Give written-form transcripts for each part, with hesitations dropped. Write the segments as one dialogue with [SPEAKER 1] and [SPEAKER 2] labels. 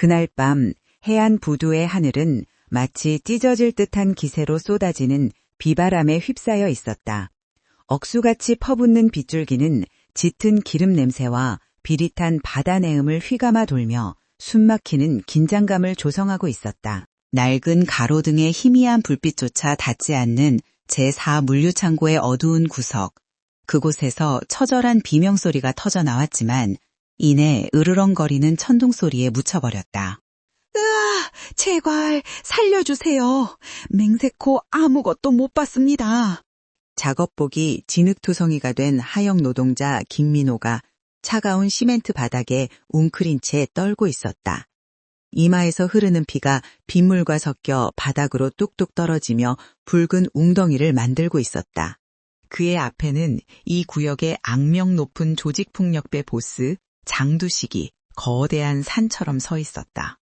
[SPEAKER 1] 그날 밤 해안 부두의 하늘은 마치 찢어질 듯한 기세로 쏟아지는 비바람에 휩싸여 있었다. 억수같이 퍼붓는 빗줄기는 짙은 기름 냄새와 비릿한 바다 내음을 휘감아 돌며 숨막히는 긴장감을 조성하고 있었다. 낡은 가로등의 희미한 불빛조차 닿지 않는 제4물류창고의 어두운 구석. 그곳에서 처절한 비명소리가 터져 나왔지만 이내 으르렁거리는 천둥소리에 묻혀버렸다.
[SPEAKER 2] 으아! 제발 살려주세요. 맹세코 아무것도 못 봤습니다.
[SPEAKER 1] 작업복이 진흙투성이가 된 하역 노동자 김민호가 차가운 시멘트 바닥에 웅크린 채 떨고 있었다. 이마에서 흐르는 피가 빗물과 섞여 바닥으로 뚝뚝 떨어지며 붉은 웅덩이를 만들고 있었다. 그의 앞에는 이 구역의 악명 높은 조직폭력배 보스 장두식이 거대한 산처럼 서 있었다.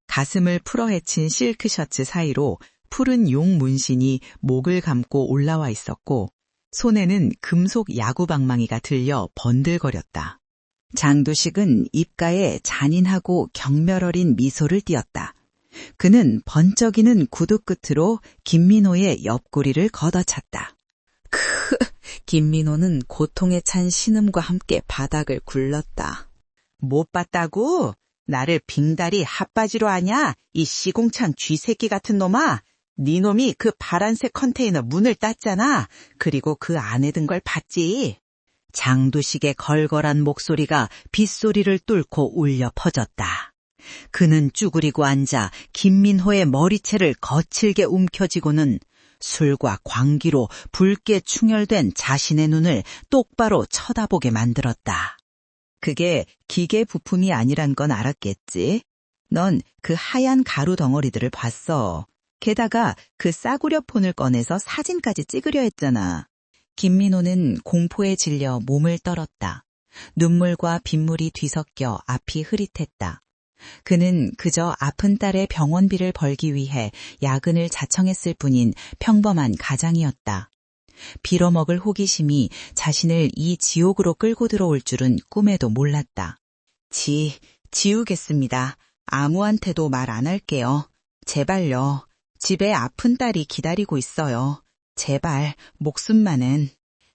[SPEAKER 1] 가슴을 풀어헤친 실크 셔츠 사이로 푸른 용 문신이 목을 감고 올라와 있었고 손에는 금속 야구방망이가 들려 번들거렸다. 장두식은 입가에 잔인하고 경멸어린 미소를 띄었다. 그는 번쩍이는 구두 끝으로 김민호의 옆구리를 걷어찼다.
[SPEAKER 2] 김민호는 고통에 찬 신음과 함께 바닥을 굴렀다.
[SPEAKER 1] 못 봤다고? 나를 빙다리 핫바지로 하냐? 이 시궁창 쥐새끼 같은 놈아! 네 놈이 그 파란색 컨테이너 문을 땄잖아. 그리고 그 안에 든 걸 봤지. 장두식의 걸걸한 목소리가 빗소리를 뚫고 울려 퍼졌다. 그는 쭈그리고 앉아 김민호의 머리채를 거칠게 움켜쥐고는 술과 광기로 붉게 충혈된 자신의 눈을 똑바로 쳐다보게 만들었다. 그게 기계 부품이 아니란 건 알았겠지? 넌 그 하얀 가루 덩어리들을 봤어. 게다가 그 싸구려 폰을 꺼내서 사진까지 찍으려 했잖아. 김민호는 공포에 질려 몸을 떨었다. 눈물과 빗물이 뒤섞여 앞이 흐릿했다. 그는 그저 아픈 딸의 병원비를 벌기 위해 야근을 자청했을 뿐인 평범한 가장이었다. 빌어먹을 호기심이 자신을 이 지옥으로 끌고 들어올 줄은 꿈에도 몰랐다. 지우겠습니다. 아무한테도 말 안 할게요. 제발요. 집에 아픈 딸이 기다리고 있어요. 제발, 목숨만은.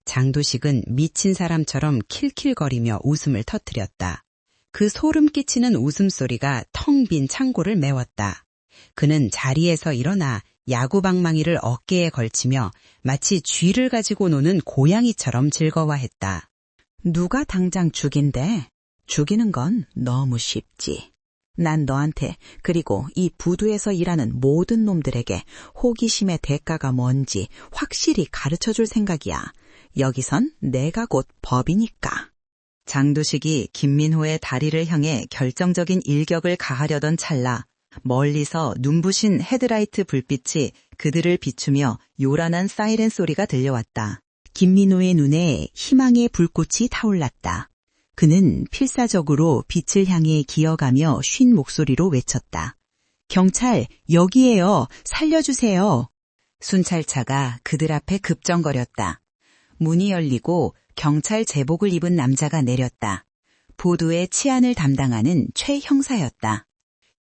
[SPEAKER 1] 장두식은 미친 사람처럼 킬킬거리며 웃음을 터뜨렸다. 그 소름 끼치는 웃음소리가 텅 빈 창고를 메웠다. 그는 자리에서 일어나 야구방망이를 어깨에 걸치며 마치 쥐를 가지고 노는 고양이처럼 즐거워했다. 누가 당장 죽인대? 죽이는 건 너무 쉽지. 난 너한테 그리고 이 부두에서 일하는 모든 놈들에게 호기심의 대가가 뭔지 확실히 가르쳐줄 생각이야. 여기선 내가 곧 법이니까. 장두식이 김민호의 다리를 향해 결정적인 일격을 가하려던 찰나 멀리서 눈부신 헤드라이트 불빛이 그들을 비추며 요란한 사이렌 소리가 들려왔다. 김민호의 눈에 희망의 불꽃이 타올랐다. 그는 필사적으로 빛을 향해 기어가며 쉰 목소리로 외쳤다. 경찰, 여기에요. 살려주세요. 순찰차가 그들 앞에 급정거렸다. 문이 열리고 경찰 제복을 입은 남자가 내렸다. 부두의 치안을 담당하는 최 형사였다.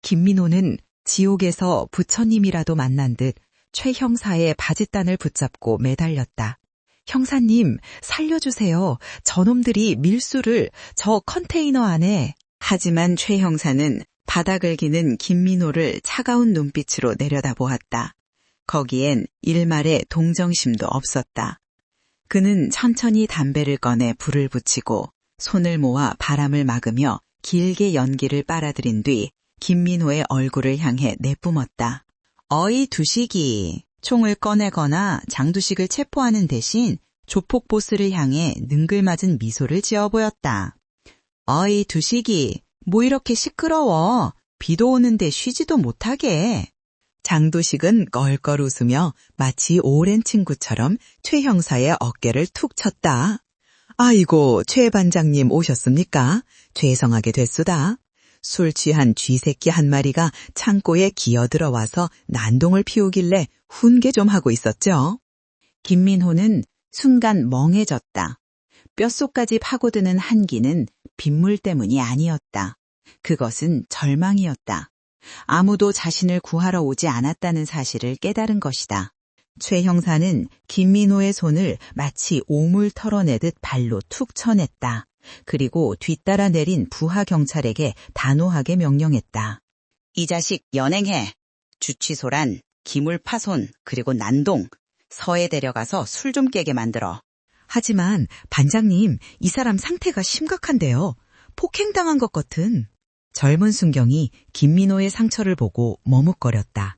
[SPEAKER 1] 김민호는 지옥에서 부처님이라도 만난 듯 최 형사의 바짓단을 붙잡고 매달렸다. 형사님, 살려주세요. 저놈들이 밀수를 저 컨테이너 안에. 하지만 최 형사는 바닥을 기는 김민호를 차가운 눈빛으로 내려다보았다. 거기엔 일말의 동정심도 없었다. 그는 천천히 담배를 꺼내 불을 붙이고 손을 모아 바람을 막으며 길게 연기를 빨아들인 뒤 김민호의 얼굴을 향해 내뿜었다. 어이 두식이, 총을 꺼내거나 장두식을 체포하는 대신 조폭 보스를 향해 능글맞은 미소를 지어 보였다. 어이 두식이, 뭐 이렇게 시끄러워. 비도 오는데 쉬지도 못하게. 장두식은 껄껄 웃으며 마치 오랜 친구처럼 최 형사의 어깨를 툭 쳤다. 아이고, 최 반장님 오셨습니까? 죄송하게 됐수다. 술 취한 쥐새끼 한 마리가 창고에 기어들어와서 난동을 피우길래 훈계 좀 하고 있었죠. 김민호는 순간 멍해졌다. 뼛속까지 파고드는 한기는 빗물 때문이 아니었다. 그것은 절망이었다. 아무도 자신을 구하러 오지 않았다는 사실을 깨달은 것이다. 최 형사는 김민호의 손을 마치 오물 털어내듯 발로 툭 쳐냈다. 그리고 뒤따라 내린 부하 경찰에게 단호하게 명령했다. 이 자식 연행해. 주취소란, 기물 파손, 그리고 난동, 서에 데려가서 술 좀 깨게 만들어.
[SPEAKER 2] 하지만 반장님, 이 사람 상태가 심각한데요. 폭행당한 것 같은. 젊은 순경이 김민호의 상처를 보고 머뭇거렸다.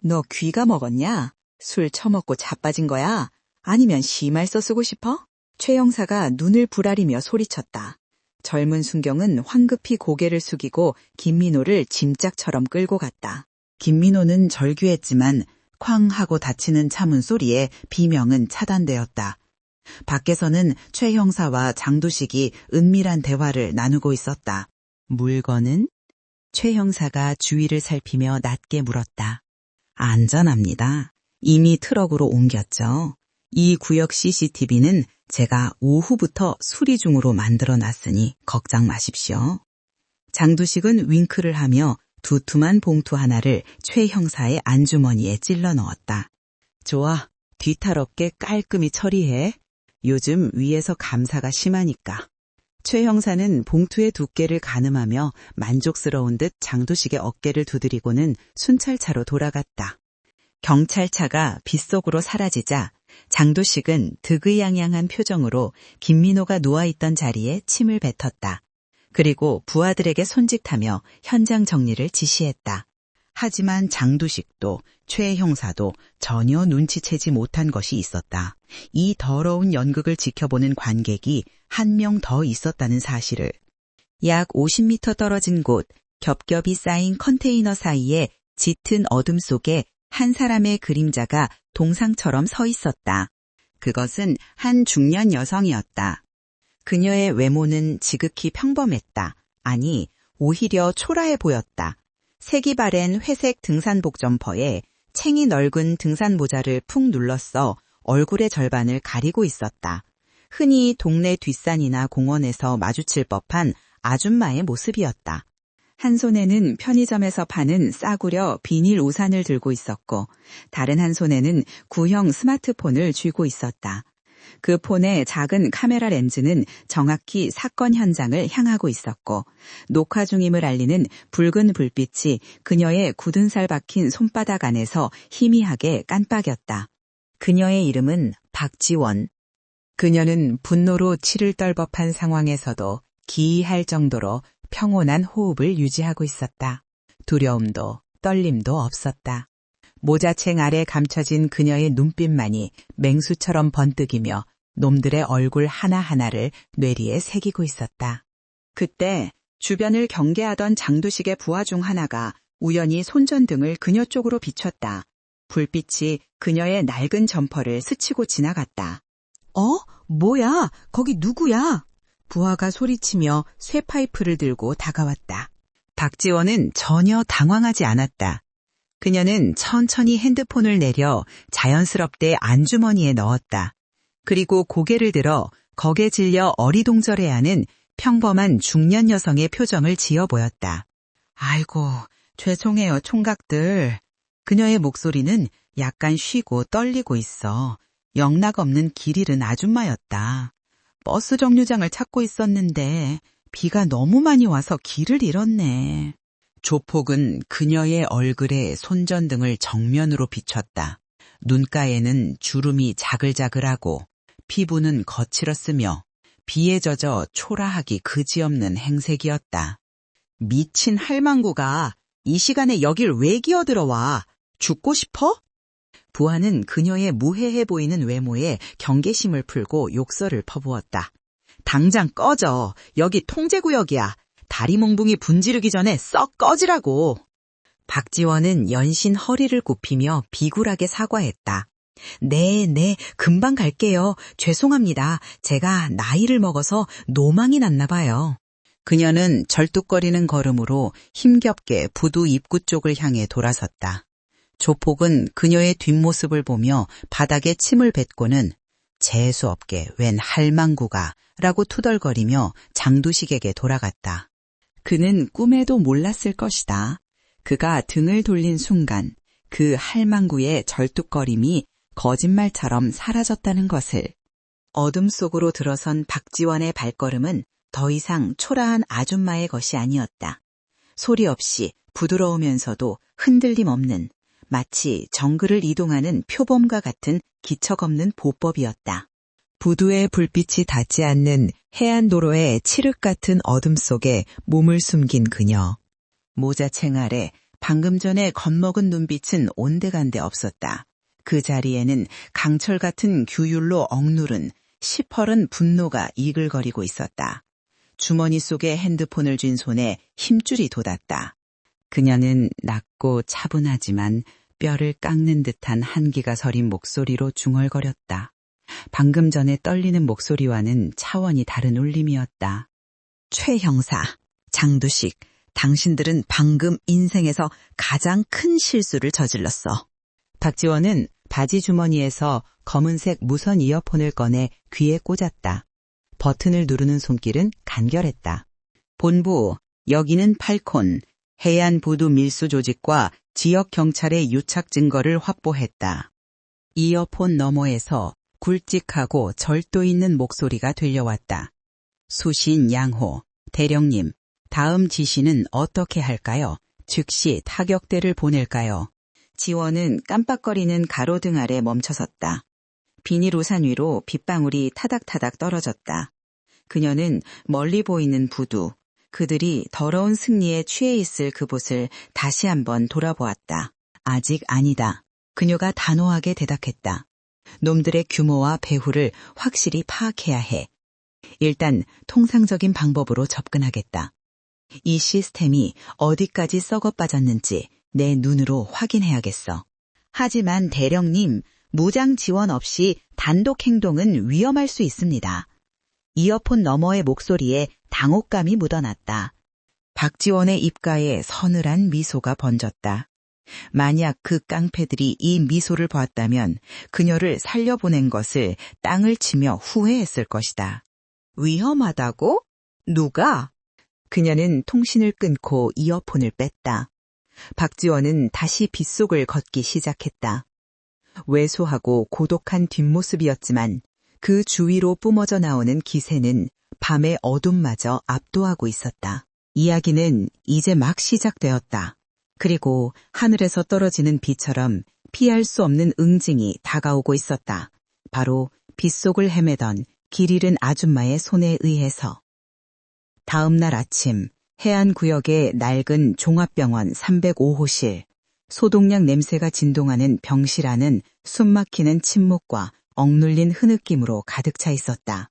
[SPEAKER 2] 너 귀가 먹었냐? 술 처먹고 자빠진 거야? 아니면 심할서 쓰고 싶어? 최 형사가 눈을 부라리며 소리쳤다. 젊은 순경은 황급히 고개를 숙이고 김민호를 짐짝처럼 끌고 갔다. 김민호는 절규했지만 쾅 하고 닫히는 차문 소리에 비명은 차단되었다. 밖에서는 최 형사와 장도식이 은밀한 대화를 나누고 있었다. 물건은? 최 형사가 주위를 살피며 낮게 물었다. 안전합니다. 이미 트럭으로 옮겼죠. 이 구역 CCTV는 제가 오후부터 수리 중으로 만들어놨으니 걱정 마십시오. 장두식은 윙크를 하며 두툼한 봉투 하나를 최 형사의 안주머니에 찔러 넣었다. 좋아, 뒤탈없게 깔끔히 처리해. 요즘 위에서 감사가 심하니까. 최 형사는 봉투의 두께를 가늠하며 만족스러운 듯 장두식의 어깨를 두드리고는 순찰차로 돌아갔다. 경찰차가 빗속으로 사라지자 장도식은 득의양양한 표정으로 김민호가 누워있던 자리에 침을 뱉었다. 그리고 부하들에게 손짓하며 현장 정리를 지시했다. 하지만 장도식도 최 형사도 전혀 눈치채지 못한 것이 있었다. 이 더러운 연극을 지켜보는 관객이 한 명 더 있었다는 사실을. 약 50m 떨어진 곳 겹겹이 쌓인 컨테이너 사이에 짙은 어둠 속에 한 사람의 그림자가 동상처럼 서 있었다. 그것은 한 중년 여성이었다. 그녀의 외모는 지극히 평범했다. 아니, 오히려 초라해 보였다. 색이 바랜 회색 등산복 점퍼에 챙이 넓은 등산 모자를 푹 눌러써 얼굴의 절반을 가리고 있었다. 흔히 동네 뒷산이나 공원에서 마주칠 법한 아줌마의 모습이었다. 한 손에는 편의점에서 파는 싸구려 비닐 우산을 들고 있었고 다른 한 손에는 구형 스마트폰을 쥐고 있었다. 그 폰의 작은 카메라 렌즈는 정확히 사건 현장을 향하고 있었고 녹화 중임을 알리는 붉은 불빛이 그녀의 굳은 살 박힌 손바닥 안에서 희미하게 깜빡였다. 그녀의 이름은 박지원. 그녀는 분노로 치를 떨 법한 상황에서도 기이할 정도로 평온한 호흡을 유지하고 있었다. 두려움도 떨림도 없었다. 모자챙 아래 감춰진 그녀의 눈빛만이 맹수처럼 번뜩이며 놈들의 얼굴 하나하나를 뇌리에 새기고 있었다. 그때 주변을 경계하던 장두식의 부하 중 하나가 우연히 손전등을 그녀 쪽으로 비췄다. 불빛이 그녀의 낡은 점퍼를 스치고 지나갔다. 뭐야? 거기 누구야? 부하가 소리치며 쇠파이프를 들고 다가왔다. 박지원은 전혀 당황하지 않았다. 그녀는 천천히 핸드폰을 내려 자연스럽게 안주머니에 넣었다. 그리고 고개를 들어 거기에 질려 어리동절해하는 평범한 중년 여성의 표정을 지어 보였다. 아이고, 죄송해요, 총각들. 그녀의 목소리는 약간 쉬고 떨리고 있어. 영락 없는 길 잃은 아줌마였다. 버스 정류장을 찾고 있었는데 비가 너무 많이 와서 길을 잃었네. 조폭은 그녀의 얼굴에 손전등을 정면으로 비췄다. 눈가에는 주름이 자글자글하고 피부는 거칠었으며 비에 젖어 초라하기 그지없는 행색이었다. 미친 할망구가 이 시간에 여길 왜 기어들어와? 죽고 싶어? 부하는 그녀의 무해해 보이는 외모에 경계심을 풀고 욕설을 퍼부었다. 당장 꺼져. 여기 통제구역이야. 다리 몽둥이 분지르기 전에 썩 꺼지라고. 박지원은 연신 허리를 굽히며 비굴하게 사과했다. 네, 금방 갈게요. 죄송합니다. 제가 나이를 먹어서 노망이 났나 봐요. 그녀는 절뚝거리는 걸음으로 힘겹게 부두 입구 쪽을 향해 돌아섰다. 조폭은 그녀의 뒷모습을 보며 바닥에 침을 뱉고는 재수없게 웬 할망구가 라고 투덜거리며 장두식에게 돌아갔다.
[SPEAKER 1] 그는 꿈에도 몰랐을 것이다. 그가 등을 돌린 순간 그 할망구의 절뚝거림이 거짓말처럼 사라졌다는 것을. 어둠 속으로 들어선 박지원의 발걸음은 더 이상 초라한 아줌마의 것이 아니었다. 소리 없이 부드러우면서도 흔들림 없는, 마치 정글을 이동하는 표범과 같은 기척 없는 보법이었다. 부두의 불빛이 닿지 않는 해안도로의 칠흑 같은 어둠 속에 몸을 숨긴 그녀. 모자챙 아래 방금 전에 겁먹은 눈빛은 온데간데 없었다. 그 자리에는 강철 같은 규율로 억누른 시퍼른 분노가 이글거리고 있었다. 주머니 속에 핸드폰을 쥔 손에 힘줄이 돋았다. 그녀는 낮고 차분하지만 뼈를 깎는 듯한 한기가 서린 목소리로 중얼거렸다. 방금 전에 떨리는 목소리와는 차원이 다른 울림이었다. 최 형사, 장두식, 당신들은 방금 인생에서 가장 큰 실수를 저질렀어. 박지원은 바지 주머니에서 검은색 무선 이어폰을 꺼내 귀에 꽂았다. 버튼을 누르는 손길은 간결했다. 본부, 여기는 팔콘, 해안부두 밀수 조직과 지역 경찰의 유착 증거를 확보했다. 이어폰 너머에서 굵직하고 절도 있는 목소리가 들려왔다. 수신 양호, 대령님, 다음 지시는 어떻게 할까요? 즉시 타격대를 보낼까요? 지원은 깜빡거리는 가로등 아래 멈춰섰다. 비닐 우산 위로 빗방울이 타닥타닥 떨어졌다. 그녀는 멀리 보이는 부두, 그들이 더러운 승리에 취해 있을 그곳을 다시 한번 돌아보았다. 아직 아니다. 그녀가 단호하게 대답했다. 놈들의 규모와 배후를 확실히 파악해야 해. 일단 통상적인 방법으로 접근하겠다. 이 시스템이 어디까지 썩어 빠졌는지 내 눈으로 확인해야겠어. 하지만 대령님, 무장 지원 없이 단독 행동은 위험할 수 있습니다. 이어폰 너머의 목소리에 당혹감이 묻어났다. 박지원의 입가에 서늘한 미소가 번졌다. 만약 그 깡패들이 이 미소를 보았다면 그녀를 살려보낸 것을 땅을 치며 후회했을 것이다. 위험하다고? 누가? 그녀는 통신을 끊고 이어폰을 뺐다. 박지원은 다시 빗속을 걷기 시작했다. 왜소하고 고독한 뒷모습이었지만 그 주위로 뿜어져 나오는 기세는 밤의 어둠마저 압도하고 있었다. 이야기는 이제 막 시작되었다. 그리고 하늘에서 떨어지는 비처럼 피할 수 없는 응징이 다가오고 있었다. 바로 빗속을 헤매던 길 잃은 아줌마의 손에 의해서. 다음 날 아침 해안구역의 낡은 종합병원 305호실, 소독약 냄새가 진동하는 병실 안은 숨막히는 침묵과 억눌린 흐느낌으로 가득 차 있었다.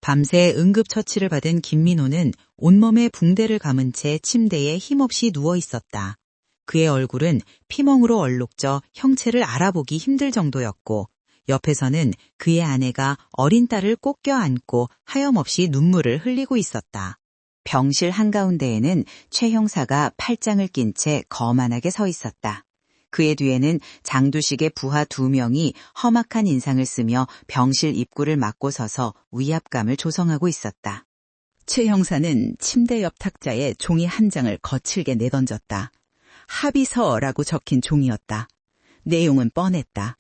[SPEAKER 1] 밤새 응급처치를 받은 김민호는 온몸에 붕대를 감은 채 침대에 힘없이 누워 있었다. 그의 얼굴은 피멍으로 얼룩져 형체를 알아보기 힘들 정도였고 옆에서는 그의 아내가 어린 딸을 꼭 껴안고 하염없이 눈물을 흘리고 있었다. 병실 한가운데에는 최 형사가 팔짱을 낀 채 거만하게 서 있었다. 그의 뒤에는 장두식의 부하 2명이 험악한 인상을 쓰며 병실 입구를 막고 서서 위압감을 조성하고 있었다. 최 형사는 침대 옆 탁자에 종이 한 장을 거칠게 내던졌다. 합의서라고 적힌 종이었다. 내용은 뻔했다.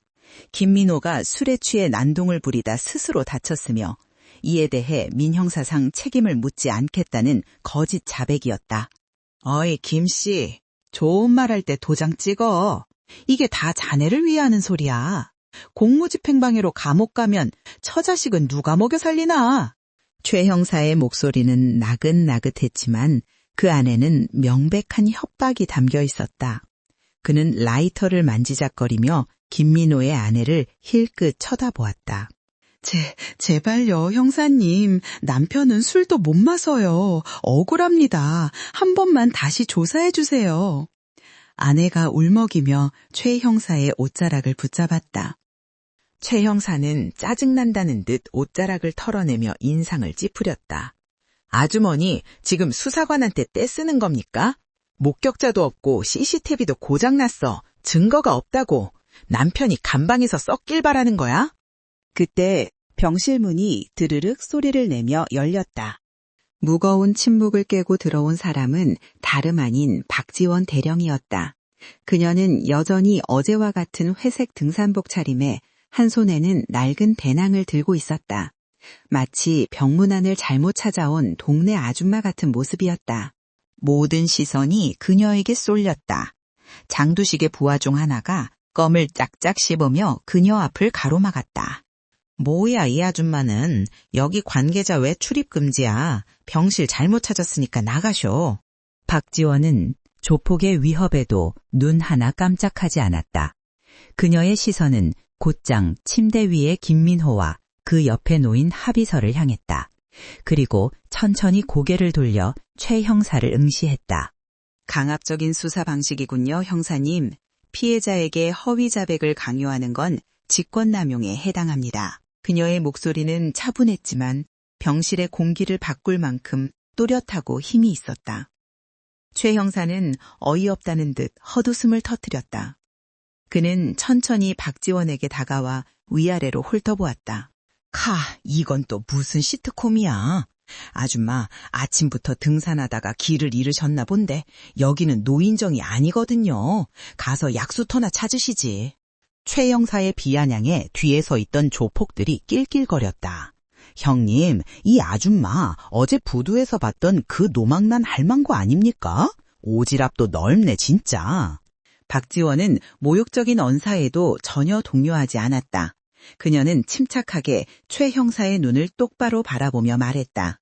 [SPEAKER 1] 김민호가 술에 취해 난동을 부리다 스스로 다쳤으며 이에 대해 민형사상 책임을 묻지 않겠다는 거짓 자백이었다. 어이 김씨, 좋은 말 할 때 도장 찍어. 이게 다 자네를 위하는 소리야. 공무집행방해로 감옥 가면 처자식은 누가 먹여 살리나. 최 형사의 목소리는 나긋나긋했지만 그 안에는 명백한 협박이 담겨 있었다. 그는 라이터를 만지작거리며 김민호의 아내를 힐끗 쳐다보았다. 제발요, 형사님. 남편은 술도 못 마셔요. 억울합니다. 한 번만 다시 조사해 주세요. 아내가 울먹이며 최 형사의 옷자락을 붙잡았다. 최 형사는 짜증난다는 듯 옷자락을 털어내며 인상을 찌푸렸다. 아주머니, 지금 수사관한테 떼쓰는 겁니까? 목격자도 없고 CCTV도 고장났어. 증거가 없다고. 남편이 감방에서 썩길 바라는 거야? 그때 병실 문이 드르륵 소리를 내며 열렸다. 무거운 침묵을 깨고 들어온 사람은 다름 아닌 박지원 대령이었다. 그녀는 여전히 어제와 같은 회색 등산복 차림에 한 손에는 낡은 배낭을 들고 있었다. 마치 병문안을 잘못 찾아온 동네 아줌마 같은 모습이었다. 모든 시선이 그녀에게 쏠렸다. 장두식의 부하 중 하나가 껌을 짝짝 씹으며 그녀 앞을 가로막았다. 뭐야, 이 아줌마는. 여기 관계자 왜 출입 금지야. 병실 잘못 찾았으니까 나가쇼. 박지원은 조폭의 위협에도 눈 하나 깜짝하지 않았다. 그녀의 시선은 곧장 침대 위의 김민호와 그 옆에 놓인 합의서를 향했다. 그리고 천천히 고개를 돌려 최 형사를 응시했다. 강압적인 수사 방식이군요, 형사님. 피해자에게 허위 자백을 강요하는 건 직권남용에 해당합니다. 그녀의 목소리는 차분했지만 병실의 공기를 바꿀 만큼 또렷하고 힘이 있었다. 최 형사는 어이없다는 듯 헛웃음을 터뜨렸다. 그는 천천히 박지원에게 다가와 위아래로 훑어보았다. 이건 또 무슨 시트콤이야. 아줌마, 아침부터 등산하다가 길을 잃으셨나 본데 여기는 노인정이 아니거든요. 가서 약수터나 찾으시지. 최 형사의 비아냥에 뒤에 서 있던 조폭들이 낄낄거렸다. 형님, 이 아줌마 어제 부두에서 봤던 그 노망난 할망구 아닙니까? 오지랖도 넓네 진짜. 박지원은 모욕적인 언사에도 전혀 동요하지 않았다. 그녀는 침착하게 최 형사의 눈을 똑바로 바라보며 말했다.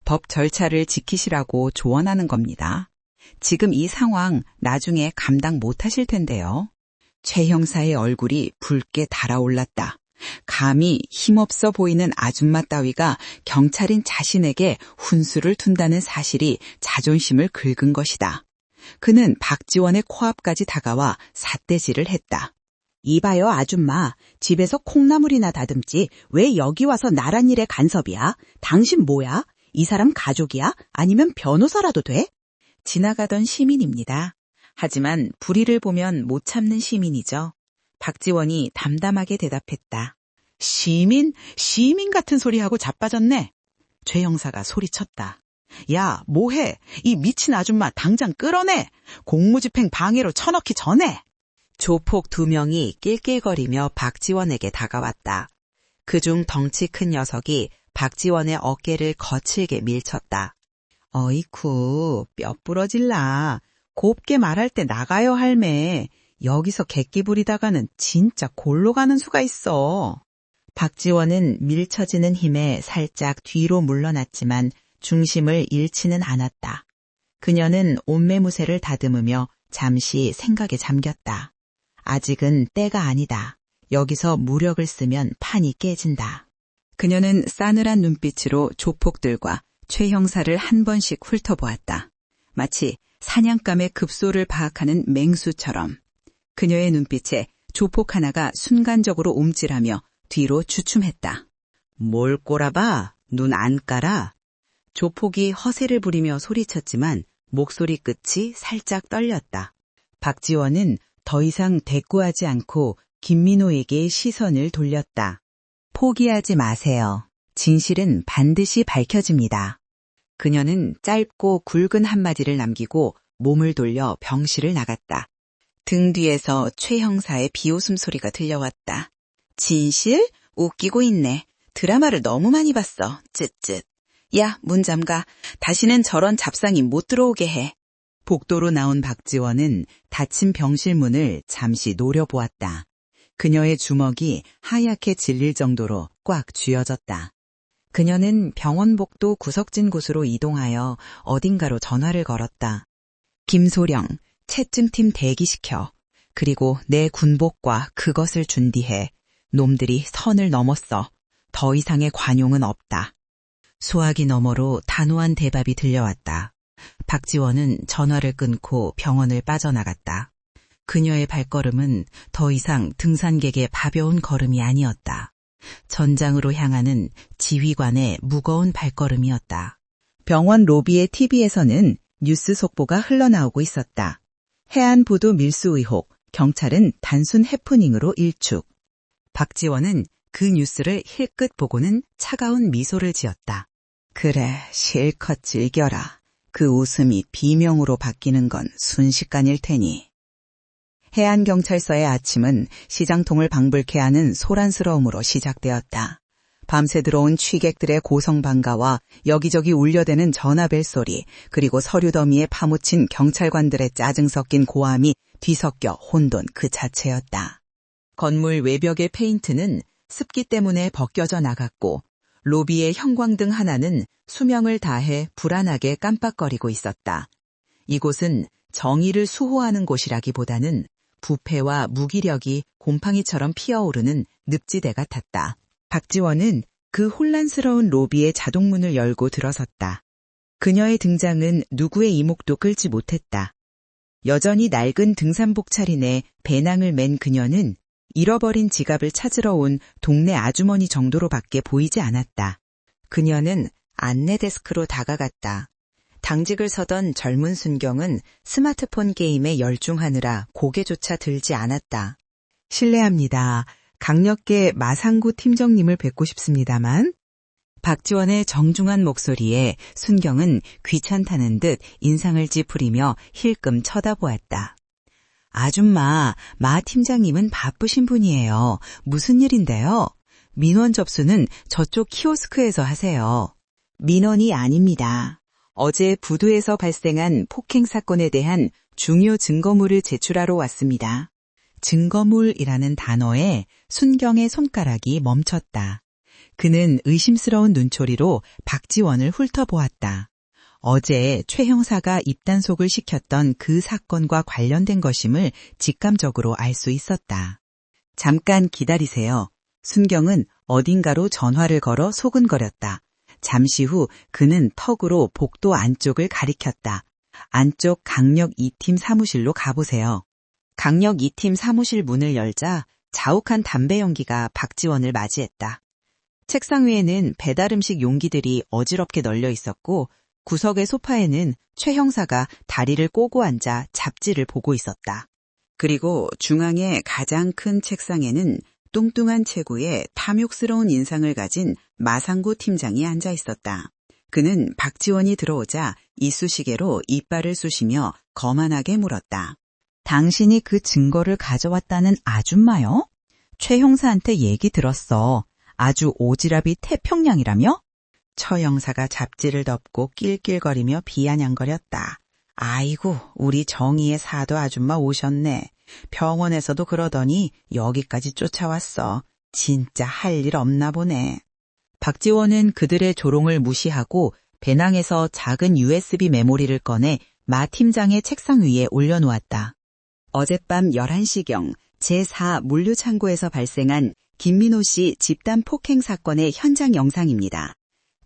[SPEAKER 1] 법 절차를 지키시라고 조언하는 겁니다. 지금 이 상황 나중에 감당 못하실 텐데요. 최 형사의 얼굴이 붉게 달아올랐다. 감히 힘없어 보이는 아줌마 따위가 경찰인 자신에게 훈수를 둔다는 사실이 자존심을 긁은 것이다. 그는 박지원의 코앞까지 다가와 삿대질을 했다. 이봐요, 아줌마. 집에서 콩나물이나 다듬지 왜 여기 와서 나란 일에 간섭이야? 당신 뭐야? 이 사람 가족이야? 아니면 변호사라도 돼? 지나가던 시민입니다. 하지만 불의를 보면 못 참는 시민이죠. 박지원이 담담하게 대답했다. 시민? 시민 같은 소리하고 자빠졌네. 최 형사가 소리쳤다. 야, 뭐해? 이 미친 아줌마 당장 끌어내. 공무집행 방해로 쳐넣기 전에. 조폭 2명이 낄낄거리며 박지원에게 다가왔다. 그중 덩치 큰 녀석이 박지원의 어깨를 거칠게 밀쳤다. 어이쿠, 뼈 부러질라. 곱게 말할 때 나가요, 할매. 여기서 객기 부리다가는 진짜 골로 가는 수가 있어. 박지원은 밀쳐지는 힘에 살짝 뒤로 물러났지만 중심을 잃지는 않았다. 그녀는 옷매무새를 다듬으며 잠시 생각에 잠겼다. 아직은 때가 아니다. 여기서 무력을 쓰면 판이 깨진다. 그녀는 싸늘한 눈빛으로 조폭들과 최 형사를 한 번씩 훑어보았다. 마치 사냥감의 급소를 파악하는 맹수처럼. 그녀의 눈빛에 조폭 하나가 순간적으로 움찔하며 뒤로 주춤했다. 뭘 꼬라봐? 눈 안 깔아? 조폭이 허세를 부리며 소리쳤지만 목소리 끝이 살짝 떨렸다. 박지원은 더 이상 대꾸하지 않고 김민호에게 시선을 돌렸다. 포기하지 마세요. 진실은 반드시 밝혀집니다. 그녀는 짧고 굵은 한마디를 남기고 몸을 돌려 병실을 나갔다. 등 뒤에서 최 형사의 비웃음 소리가 들려왔다. 진실? 웃기고 있네. 드라마를 너무 많이 봤어. 쯧쯧. 야, 문 잠가. 다시는 저런 잡상이 못 들어오게 해. 복도로 나온 박지원은 닫힌 병실 문을 잠시 노려보았다. 그녀의 주먹이 하얗게 질릴 정도로 꽉 쥐어졌다. 그녀는 병원 복도 구석진 곳으로 이동하여 어딘가로 전화를 걸었다. 김소령, 채증팀 대기시켜. 그리고 내 군복과 그것을 준비해. 놈들이 선을 넘었어. 더 이상의 관용은 없다. 소화기 너머로 단호한 대답이 들려왔다. 박지원은 전화를 끊고 병원을 빠져나갔다. 그녀의 발걸음은 더 이상 등산객의 가벼운 걸음이 아니었다. 전장으로 향하는 지휘관의 무거운 발걸음이었다. 병원 로비의 TV에서는 뉴스 속보가 흘러나오고 있었다. 해안부두 밀수 의혹, 경찰은 단순 해프닝으로 일축. 박지원은 그 뉴스를 힐끗 보고는 차가운 미소를 지었다. 그래, 실컷 즐겨라. 그 웃음이 비명으로 바뀌는 건 순식간일 테니. 해안경찰서의 아침은 시장통을 방불케 하는 소란스러움으로 시작되었다. 밤새 들어온 취객들의 고성방가와 여기저기 울려대는 전화벨 소리, 그리고 서류 더미에 파묻힌 경찰관들의 짜증 섞인 고함이 뒤섞여 혼돈 그 자체였다. 건물 외벽의 페인트는 습기 때문에 벗겨져 나갔고 로비의 형광등 하나는 수명을 다해 불안하게 깜빡거리고 있었다. 이곳은 정의를 수호하는 곳이라기보다는 부패와 무기력이 곰팡이처럼 피어오르는 늪지대 같았다. 박지원은 그 혼란스러운 로비의 자동문을 열고 들어섰다. 그녀의 등장은 누구의 이목도 끌지 못했다. 여전히 낡은 등산복 차림에 배낭을 맨 그녀는 잃어버린 지갑을 찾으러 온 동네 아주머니 정도로밖에 보이지 않았다. 그녀는 안내 데스크로 다가갔다. 당직을 서던 젊은 순경은 스마트폰 게임에 열중하느라 고개조차 들지 않았다. 실례합니다. 강력계 마상구 팀장님을 뵙고 싶습니다만. 박지원의 정중한 목소리에 순경은 귀찮다는 듯 인상을 찌푸리며 힐끔 쳐다보았다. 아줌마, 마 팀장님은 바쁘신 분이에요. 무슨 일인데요? 민원 접수는 저쪽 키오스크에서 하세요. 민원이 아닙니다. 어제 부두에서 발생한 폭행 사건에 대한 중요 증거물을 제출하러 왔습니다. 증거물이라는 단어에 순경의 손가락이 멈췄다. 그는 의심스러운 눈초리로 박지원을 훑어보았다. 어제 최 형사가 입단속을 시켰던 그 사건과 관련된 것임을 직감적으로 알 수 있었다. 잠깐 기다리세요. 순경은 어딘가로 전화를 걸어 소근거렸다. 잠시 후 그는 턱으로 복도 안쪽을 가리켰다. 안쪽 강력 2팀 사무실로 가보세요. 강력 2팀 사무실 문을 열자 자욱한 담배 연기가 박지원을 맞이했다. 책상 위에는 배달음식 용기들이 어지럽게 널려 있었고 구석의 소파에는 최 형사가 다리를 꼬고 앉아 잡지를 보고 있었다. 그리고 중앙의 가장 큰 책상에는 뚱뚱한 체구에 탐욕스러운 인상을 가진 마상구 팀장이 앉아 있었다. 그는 박지원이 들어오자 이쑤시개로 이빨을 쑤시며 거만하게 물었다. 당신이 그 증거를 가져왔다는 아줌마요? 최 형사한테 얘기 들었어. 아주 오지랖이 태평양이라며? 처 형사가 잡지를 덮고 낄낄거리며 비아냥거렸다. 아이고, 우리 정의의 사도 아줌마 오셨네. 병원에서도 그러더니 여기까지 쫓아왔어. 진짜 할 일 없나 보네. 박지원은 그들의 조롱을 무시하고 배낭에서 작은 USB 메모리를 꺼내 마 팀장의 책상 위에 올려놓았다. 어젯밤 11시경 제4 물류창고에서 발생한 김민호 씨 집단 폭행 사건의 현장 영상입니다.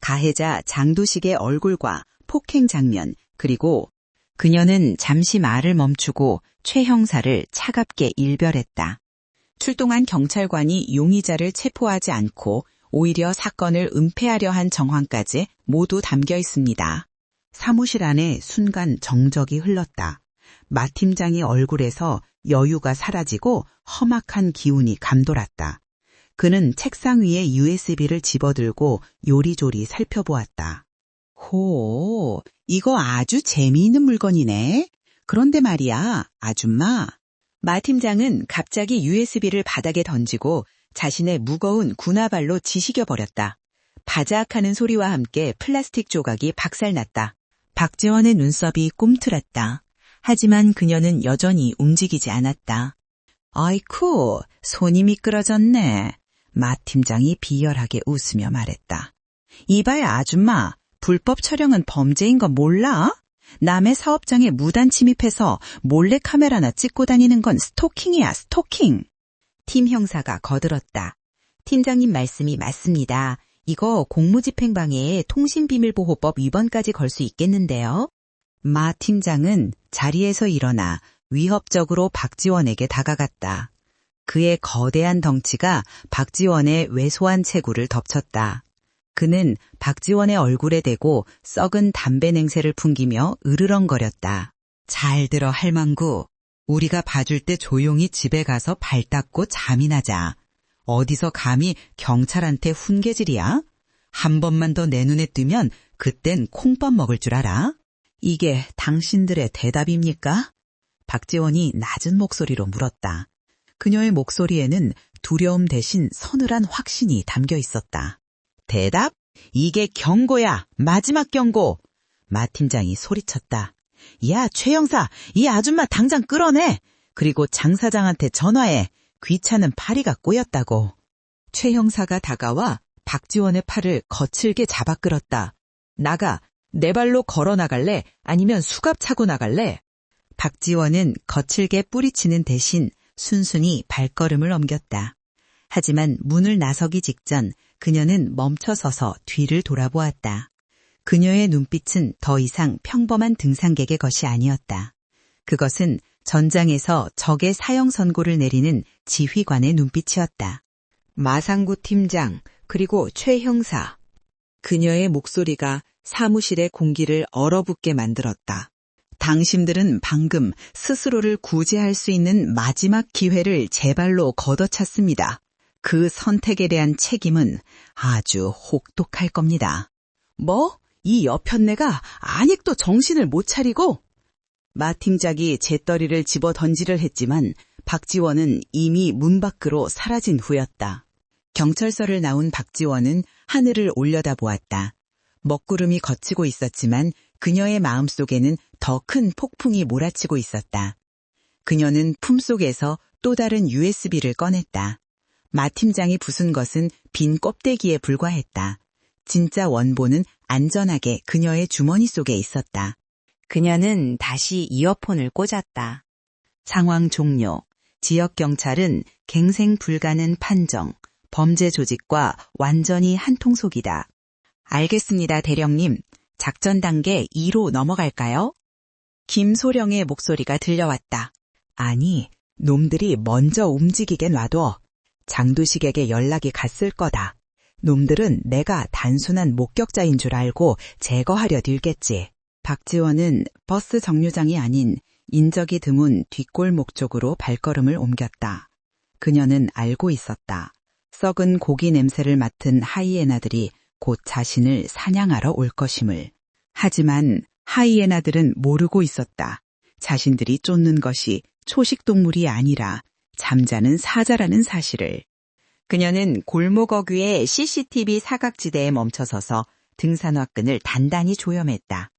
[SPEAKER 1] 가해자 장도식의 얼굴과 폭행 장면, 그리고 그녀는 잠시 말을 멈추고 최 형사를 차갑게 일별했다. 출동한 경찰관이 용의자를 체포하지 않고 오히려 사건을 은폐하려 한 정황까지 모두 담겨 있습니다. 사무실 안에 순간 정적이 흘렀다. 마 팀장의 얼굴에서 여유가 사라지고 험악한 기운이 감돌았다. 그는 책상 위에 USB를 집어들고 요리조리 살펴보았다. 호, 이거 아주 재미있는 물건이네. 그런데 말이야, 아줌마. 마 팀장은 갑자기 USB를 바닥에 던지고 자신의 무거운 군화발로 지시겨버렸다. 바작하는 소리와 함께 플라스틱 조각이 박살났다. 박지원의 눈썹이 꿈틀었다. 하지만 그녀는 여전히 움직이지 않았다. 아이쿠, 손이 미끄러졌네. 마 팀장이 비열하게 웃으며 말했다. 이봐요 아줌마, 불법 촬영은 범죄인 거 몰라? 남의 사업장에 무단 침입해서 몰래 카메라나 찍고 다니는 건 스토킹이야, 스토킹. 팀 형사가 거들었다. 팀장님 말씀이 맞습니다. 이거 공무집행방해에 통신비밀보호법 위반까지 걸 수 있겠는데요. 마 팀장은 자리에서 일어나 위협적으로 박지원에게 다가갔다. 그의 거대한 덩치가 박지원의 왜소한 체구를 덮쳤다. 그는 박지원의 얼굴에 대고 썩은 담배 냉새를 풍기며 으르렁거렸다. 잘 들어 할망구. 우리가 봐줄 때 조용히 집에 가서 발 닦고 잠이나 자. 어디서 감히 경찰한테 훈계질이야? 한 번만 더 내 눈에 뜨면 그땐 콩밥 먹을 줄 알아? 이게 당신들의 대답입니까? 박지원이 낮은 목소리로 물었다. 그녀의 목소리에는 두려움 대신 서늘한 확신이 담겨 있었다. 대답? 이게 경고야. 마지막 경고. 마 팀장이 소리쳤다. 야, 최 형사, 이 아줌마 당장 끌어내. 그리고 장 사장한테 전화해. 귀찮은 파리가 꼬였다고. 최 형사가 다가와 박지원의 팔을 거칠게 잡아 끌었다. 나가. 내 발로 걸어 나갈래? 아니면 수갑 차고 나갈래? 박지원은 거칠게 뿌리치는 대신 순순히 발걸음을 옮겼다. 하지만 문을 나서기 직전 그녀는 멈춰서서 뒤를 돌아보았다. 그녀의 눈빛은 더 이상 평범한 등산객의 것이 아니었다. 그것은 전장에서 적의 사형 선고를 내리는 지휘관의 눈빛이었다. 마상구 팀장, 그리고 최 형사. 그녀의 목소리가 사무실의 공기를 얼어붙게 만들었다. 당신들은 방금 스스로를 구제할 수 있는 마지막 기회를 제 발로 걷어찼습니다. 그 선택에 대한 책임은 아주 혹독할 겁니다. 뭐? 이 여편네가 아직도 정신을 못 차리고? 마 팀장이 재떨이를 집어 던지를 했지만 박지원은 이미 문 밖으로 사라진 후였다. 경찰서를 나온 박지원은 하늘을 올려다보았다. 먹구름이 걷히고 있었지만 그녀의 마음속에는 더 큰 폭풍이 몰아치고 있었다. 그녀는 품속에서 또 다른 USB를 꺼냈다. 마 팀장이 부순 것은 빈 껍데기에 불과했다. 진짜 원본은 안전하게 그녀의 주머니 속에 있었다. 그녀는 다시 이어폰을 꽂았다. 상황 종료. 지역경찰은 갱생 불가능 판정, 범죄 조직과 완전히 한통속이다. 알겠습니다, 대령님. 작전 단계 2로 넘어갈까요? 김소령의 목소리가 들려왔다. 아니, 놈들이 먼저 움직이게 놔둬. 장두식에게 연락이 갔을 거다. 놈들은 내가 단순한 목격자인 줄 알고 제거하려 들겠지. 박지원은 버스 정류장이 아닌 인적이 드문 뒷골목 쪽으로 발걸음을 옮겼다. 그녀는 알고 있었다. 썩은 고기 냄새를 맡은 하이에나들이 곧 자신을 사냥하러 올 것임을. 하지만 하이에나들은 모르고 있었다. 자신들이 쫓는 것이 초식동물이 아니라 잠자는 사자라는 사실을. 그녀는 골목 어귀의 CCTV 사각지대에 멈춰서서 등산화끈을 단단히 조여맸다.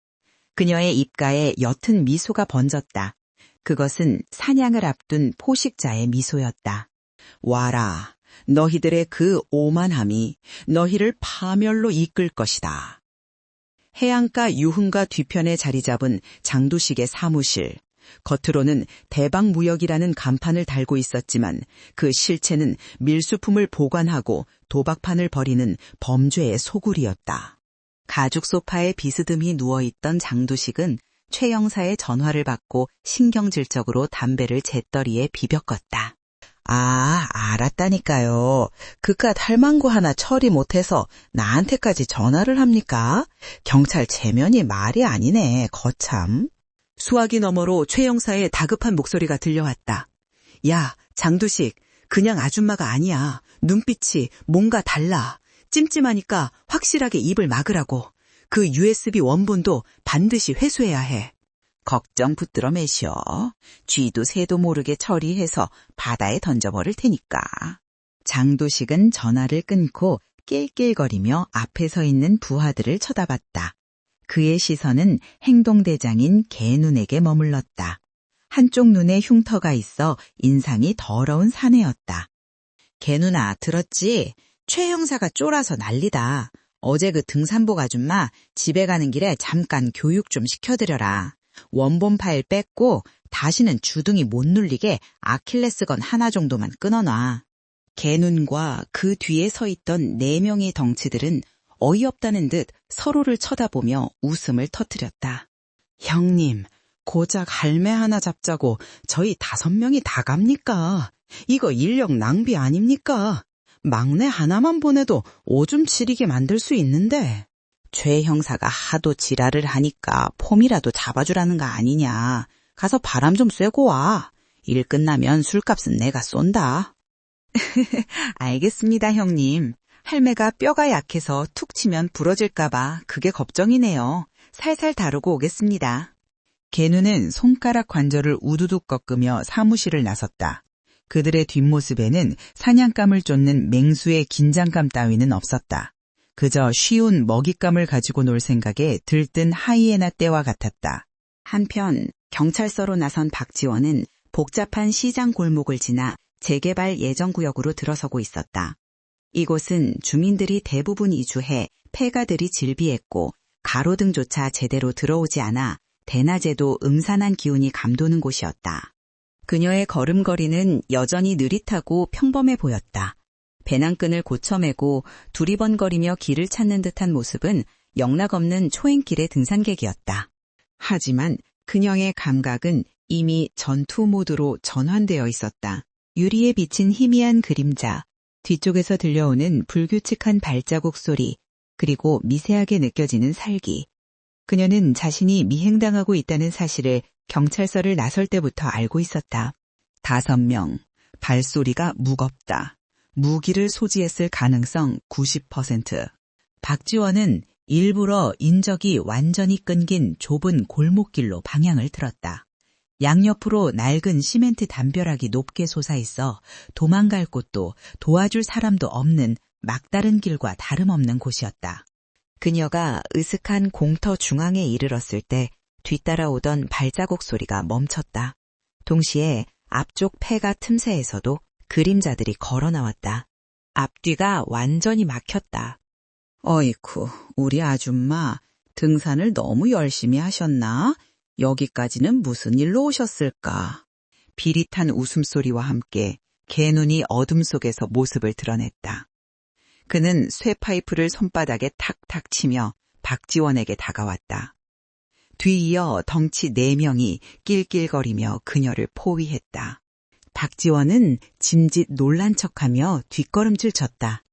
[SPEAKER 1] 그녀의 입가에 옅은 미소가 번졌다. 그것은 사냥을 앞둔 포식자의 미소였다. 와라, 너희들의 그 오만함이 너희를 파멸로 이끌 것이다. 해안가 유흥가 뒤편에 자리 잡은 장두식의 사무실. 겉으로는 대박무역이라는 간판을 달고 있었지만 그 실체는 밀수품을 보관하고 도박판을 벌이는 범죄의 소굴이었다. 가죽 소파에 비스듬히 누워있던 장두식은 최 형사의 전화를 받고 신경질적으로 담배를 재떨이에 비벼껐다. 아, 알았다니까요. 그깟 할망구 하나 처리 못해서 나한테까지 전화를 합니까? 경찰 체면이 말이 아니네, 거참. 수화기 너머로 최 형사의 다급한 목소리가 들려왔다. 야, 장두식, 그냥 아줌마가 아니야. 눈빛이 뭔가 달라. 찜찜하니까 확실하게 입을 막으라고. 그 USB 원본도 반드시 회수해야 해. 걱정 붙들어 매시오. 쥐도 새도 모르게 처리해서 바다에 던져버릴 테니까. 장두식은 전화를 끊고 낄낄거리며 앞에 서 있는 부하들을 쳐다봤다. 그의 시선은 행동대장인 개눈에게 머물렀다. 한쪽 눈에 흉터가 있어 인상이 더러운 사내였다. 개눈아, 들었지? 최 형사가 쫄아서 난리다. 어제 그 등산복 아줌마 집에 가는 길에 잠깐 교육 좀 시켜드려라. 원본 파일 뺐고 다시는 주둥이 못 눌리게 아킬레스건 하나 정도만 끊어놔. 개눈과 그 뒤에 서 있던 4명의 덩치들은 어이없다는 듯 서로를 쳐다보며 웃음을 터뜨렸다. 형님, 고작 할매 하나 잡자고 저희 5명이 다 갑니까? 이거 인력 낭비 아닙니까? 막내 하나만 보내도 오줌 지리게 만들 수 있는데. 최 형사가 하도 지랄을 하니까 폼이라도 잡아주라는 거 아니냐. 가서 바람 좀 쐬고 와. 일 끝나면 술값은 내가 쏜다. 알겠습니다, 형님. 할매가 뼈가 약해서 툭 치면 부러질까봐 그게 걱정이네요. 살살 다루고 오겠습니다. 개누는 손가락 관절을 우두둑 꺾으며 사무실을 나섰다. 그들의 뒷모습에는 사냥감을 쫓는 맹수의 긴장감 따위는 없었다. 그저 쉬운 먹잇감을 가지고 놀 생각에 들뜬 하이에나 떼와 같았다. 한편 경찰서로 나선 박지원은 복잡한 시장 골목을 지나 재개발 예정구역으로 들어서고 있었다. 이곳은 주민들이 대부분 이주해 폐가들이 질비했고 가로등조차 제대로 들어오지 않아 대낮에도 음산한 기운이 감도는 곳이었다. 그녀의 걸음걸이는 여전히 느릿하고 평범해 보였다. 배낭끈을 고쳐매고 두리번거리며 길을 찾는 듯한 모습은 영락없는 초행길의 등산객이었다. 하지만 그녀의 감각은 이미 전투 모드로 전환되어 있었다. 유리에 비친 희미한 그림자, 뒤쪽에서 들려오는 불규칙한 발자국 소리, 그리고 미세하게 느껴지는 살기. 그녀는 자신이 미행당하고 있다는 사실을 경찰서를 나설 때부터 알고 있었다. 5명, 발소리가 무겁다. 무기를 소지했을 가능성 90%. 박지원은 일부러 인적이 완전히 끊긴 좁은 골목길로 방향을 틀었다. 양옆으로 낡은 시멘트 담벼락이 높게 솟아있어 도망갈 곳도 도와줄 사람도 없는 막다른 길과 다름없는 곳이었다. 그녀가 으슥한 공터 중앙에 이르렀을 때 뒤따라오던 발자국 소리가 멈췄다. 동시에 앞쪽 폐가 틈새에서도 그림자들이 걸어 나왔다. 앞뒤가 완전히 막혔다. 어이쿠, 우리 아줌마 등산을 너무 열심히 하셨나? 여기까지는 무슨 일로 오셨을까? 비릿한 웃음소리와 함께 개눈이 어둠 속에서 모습을 드러냈다. 그는 쇠파이프를 손바닥에 탁탁 치며 박지원에게 다가왔다. 뒤이어 덩치 4명이 낄낄거리며 그녀를 포위했다. 박지원은 짐짓 놀란 척하며 뒷걸음질 쳤다.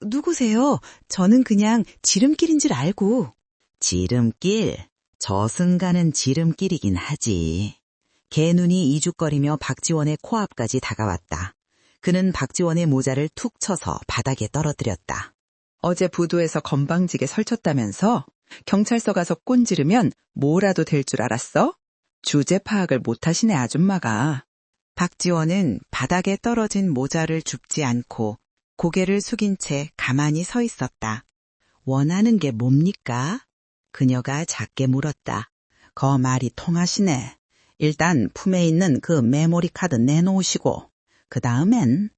[SPEAKER 1] 누구세요? 저는 그냥 지름길인 줄 알고. 지름길? 저승가는 지름길이긴 하지. 개눈이 이죽거리며 박지원의 코앞까지 다가왔다. 그는 박지원의 모자를 툭 쳐서 바닥에 떨어뜨렸다. 어제 부두에서 건방지게 설쳤다면서? 경찰서 가서 꼰지르면 뭐라도 될 줄 알았어? 주제 파악을 못하시네 아줌마가. 박지원은 바닥에 떨어진 모자를 줍지 않고 고개를 숙인 채 가만히 서 있었다. 원하는 게 뭡니까? 그녀가 작게 물었다. 거 말이 통하시네. 일단 품에 있는 그 메모리 카드 내놓으시고 그 다음엔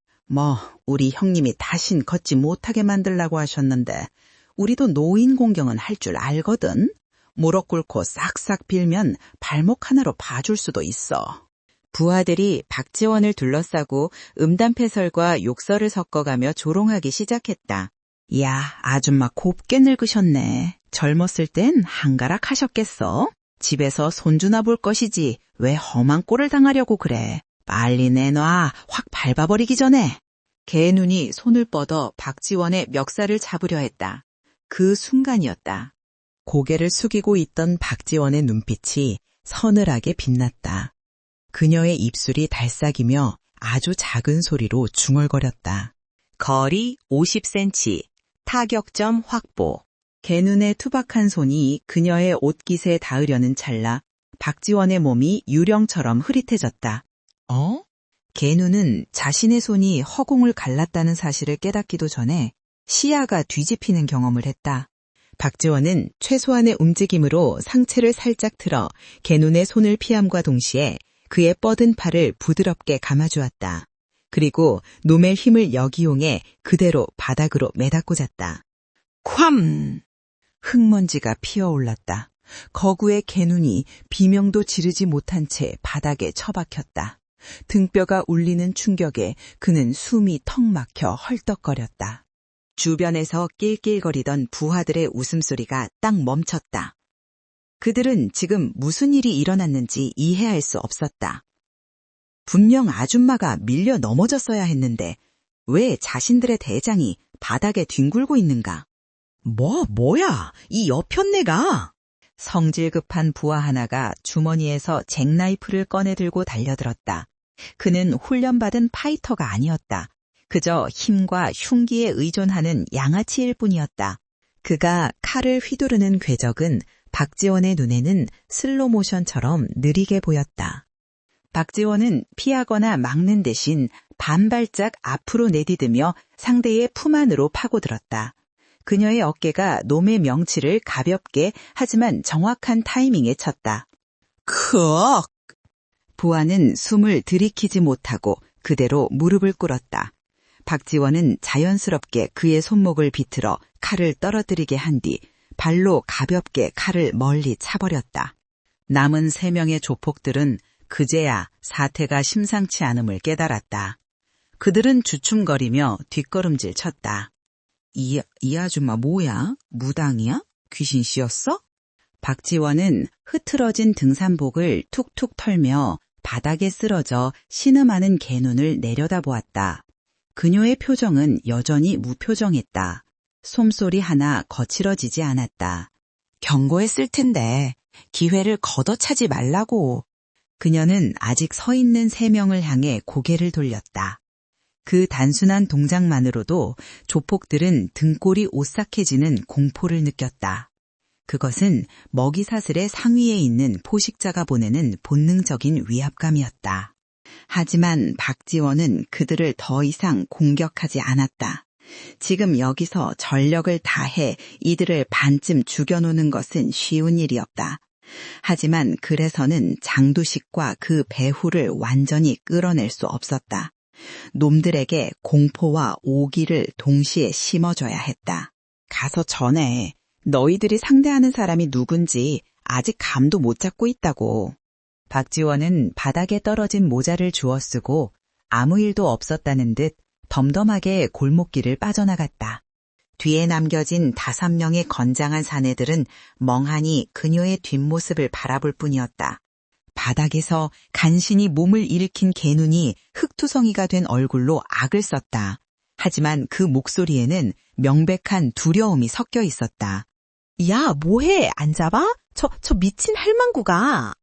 [SPEAKER 1] 우리 형님이 다신 걷지 못하게 만들라고 하셨는데 우리도 노인 공경은 할 줄 알거든. 무릎 꿇고 싹싹 빌면 발목 하나로 봐줄 수도 있어. 부하들이 박지원을 둘러싸고 음담패설과 욕설을 섞어가며 조롱하기 시작했다. 야, 아줌마 곱게 늙으셨네. 젊었을 땐 한가락 하셨겠어? 집에서 손주나 볼 것이지 왜 험한 꼴을 당하려고 그래. 빨리 내놔. 확 밟아버리기 전에. 개눈이 손을 뻗어 박지원의 멱살을 잡으려 했다. 그 순간이었다. 고개를 숙이고 있던 박지원의 눈빛이 서늘하게 빛났다. 그녀의 입술이 달싹이며 아주 작은 소리로 중얼거렸다. 거리 50cm, 타격점 확보. 개눈의 투박한 손이 그녀의 옷깃에 닿으려는 찰나 박지원의 몸이 유령처럼 흐릿해졌다. 개눈은 자신의 손이 허공을 갈랐다는 사실을 깨닫기도 전에 시야가 뒤집히는 경험을 했다. 박지원은 최소한의 움직임으로 상체를 살짝 틀어 개눈의 손을 피함과 동시에 그의 뻗은 팔을 부드럽게 감아주었다. 그리고 놈의 힘을 역이용해 그대로 바닥으로 매닫고 잤다. 쾅! 흙먼지가 피어올랐다. 거구의 개눈이 비명도 지르지 못한 채 바닥에 처박혔다. 등뼈가 울리는 충격에 그는 숨이 턱 막혀 헐떡거렸다. 주변에서 낄낄거리던 부하들의 웃음소리가 딱 멈췄다. 그들은 지금 무슨 일이 일어났는지 이해할 수 없었다. 분명 아줌마가 밀려 넘어졌어야 했는데 왜 자신들의 대장이 바닥에 뒹굴고 있는가? 뭐야? 이 여편네가! 성질 급한 부하 하나가 주머니에서 잭나이프를 꺼내 들고 달려들었다. 그는 훈련받은 파이터가 아니었다.
[SPEAKER 2] 그저 힘과 흉기에 의존하는 양아치일 뿐이었다. 그가 칼을 휘두르는 궤적은 박지원의 눈에는 슬로모션처럼 느리게 보였다. 박지원은 피하거나 막는 대신 반발짝 앞으로 내디디며 상대의 품 안으로 파고들었다. 그녀의 어깨가 놈의 명치를 가볍게 하지만 정확한 타이밍에 쳤다. 크억! 보아는 숨을 들이키지 못하고 그대로 무릎을 꿇었다. 박지원은 자연스럽게 그의 손목을 비틀어 칼을 떨어뜨리게 한 뒤 발로 가볍게 칼을 멀리 차버렸다. 남은 3명의 조폭들은 그제야 사태가 심상치 않음을 깨달았다. 그들은 주춤거리며 뒷걸음질 쳤다. 이 아줌마 뭐야? 무당이야? 귀신 씨였어? 박지원은 흐트러진 등산복을 툭툭 털며 바닥에 쓰러져 신음하는 개눈을 내려다보았다. 그녀의 표정은 여전히 무표정했다. 솜소리 하나 거칠어지지 않았다. 경고했을 텐데 기회를 걷어차지 말라고. 그녀는 아직 서 있는 3명을 향해 고개를 돌렸다. 그 단순한 동작만으로도 조폭들은 등골이 오싹해지는 공포를 느꼈다. 그것은 먹이사슬의 상위에 있는 포식자가 보내는 본능적인 위압감이었다. 하지만 박지원은 그들을 더 이상 공격하지 않았다. 지금 여기서 전력을 다해 이들을 반쯤 죽여놓는 것은 쉬운 일이었다. 하지만 그래서는 장두식과 그 배후를 완전히 끌어낼 수 없었다. 놈들에게 공포와 오기를 동시에 심어줘야 했다. 가서 전해. 너희들이 상대하는 사람이 누군지 아직 감도 못 잡고 있다고. 박지원은 바닥에 떨어진 모자를 주워 쓰고 아무 일도 없었다는 듯 덤덤하게 골목길을 빠져나갔다. 뒤에 남겨진 5명의 건장한 사내들은 멍하니 그녀의 뒷모습을 바라볼 뿐이었다. 바닥에서 간신히 몸을 일으킨 개눈이 흙투성이가 된 얼굴로 악을 썼다. 하지만 그 목소리에는 명백한 두려움이 섞여 있었다.
[SPEAKER 3] 야, 뭐해? 안 잡아? 저 미친 할망구가.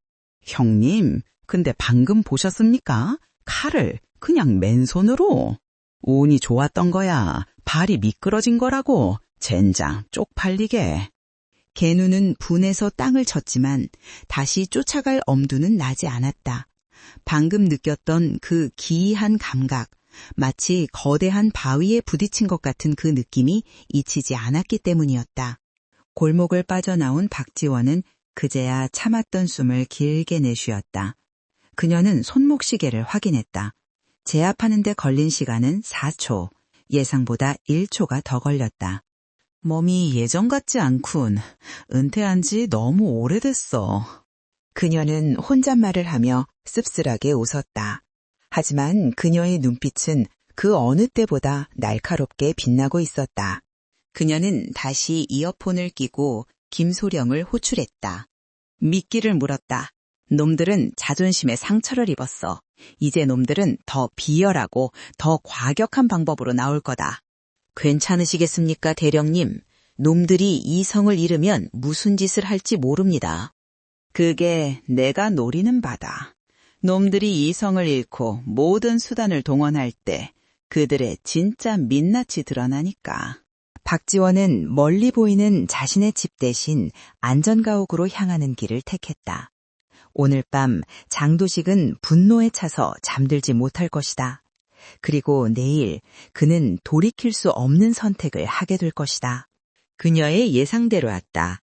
[SPEAKER 1] 형님, 근데 방금 보셨습니까? 칼을 그냥 맨손으로. 운이 좋았던 거야. 발이 미끄러진 거라고. 젠장 쪽팔리게.
[SPEAKER 2] 개눈은 분해서 땅을 쳤지만 다시 쫓아갈 엄두는 나지 않았다. 방금 느꼈던 그 기이한 감각, 마치 거대한 바위에 부딪힌 것 같은 그 느낌이 잊히지 않았기 때문이었다. 골목을 빠져나온 박지원은 그제야 참았던 숨을 길게 내쉬었다. 그녀는 손목시계를 확인했다. 제압하는 데 걸린 시간은 4초, 예상보다 1초가 더 걸렸다. 몸이 예전 같지 않군. 은퇴한 지 너무 오래됐어. 그녀는 혼잣말을 하며 씁쓸하게 웃었다. 하지만 그녀의 눈빛은 그 어느 때보다 날카롭게 빛나고 있었다. 그녀는 다시 이어폰을 끼고 김소령을 호출했다. 미끼를 물었다. 놈들은 자존심에 상처를 입었어. 이제 놈들은 더 비열하고 더 과격한 방법으로 나올 거다. 괜찮으시겠습니까, 대령님? 놈들이 이성을 잃으면 무슨 짓을 할지 모릅니다. 그게 내가 노리는 바다. 놈들이 이성을 잃고 모든 수단을 동원할 때 그들의 진짜 민낯이 드러나니까. 박지원은 멀리 보이는 자신의 집 대신 안전가옥으로 향하는 길을 택했다. 오늘 밤 장도식은 분노에 차서 잠들지 못할 것이다. 그리고 내일 그는 돌이킬 수 없는 선택을 하게 될 것이다. 그녀의 예상대로였다.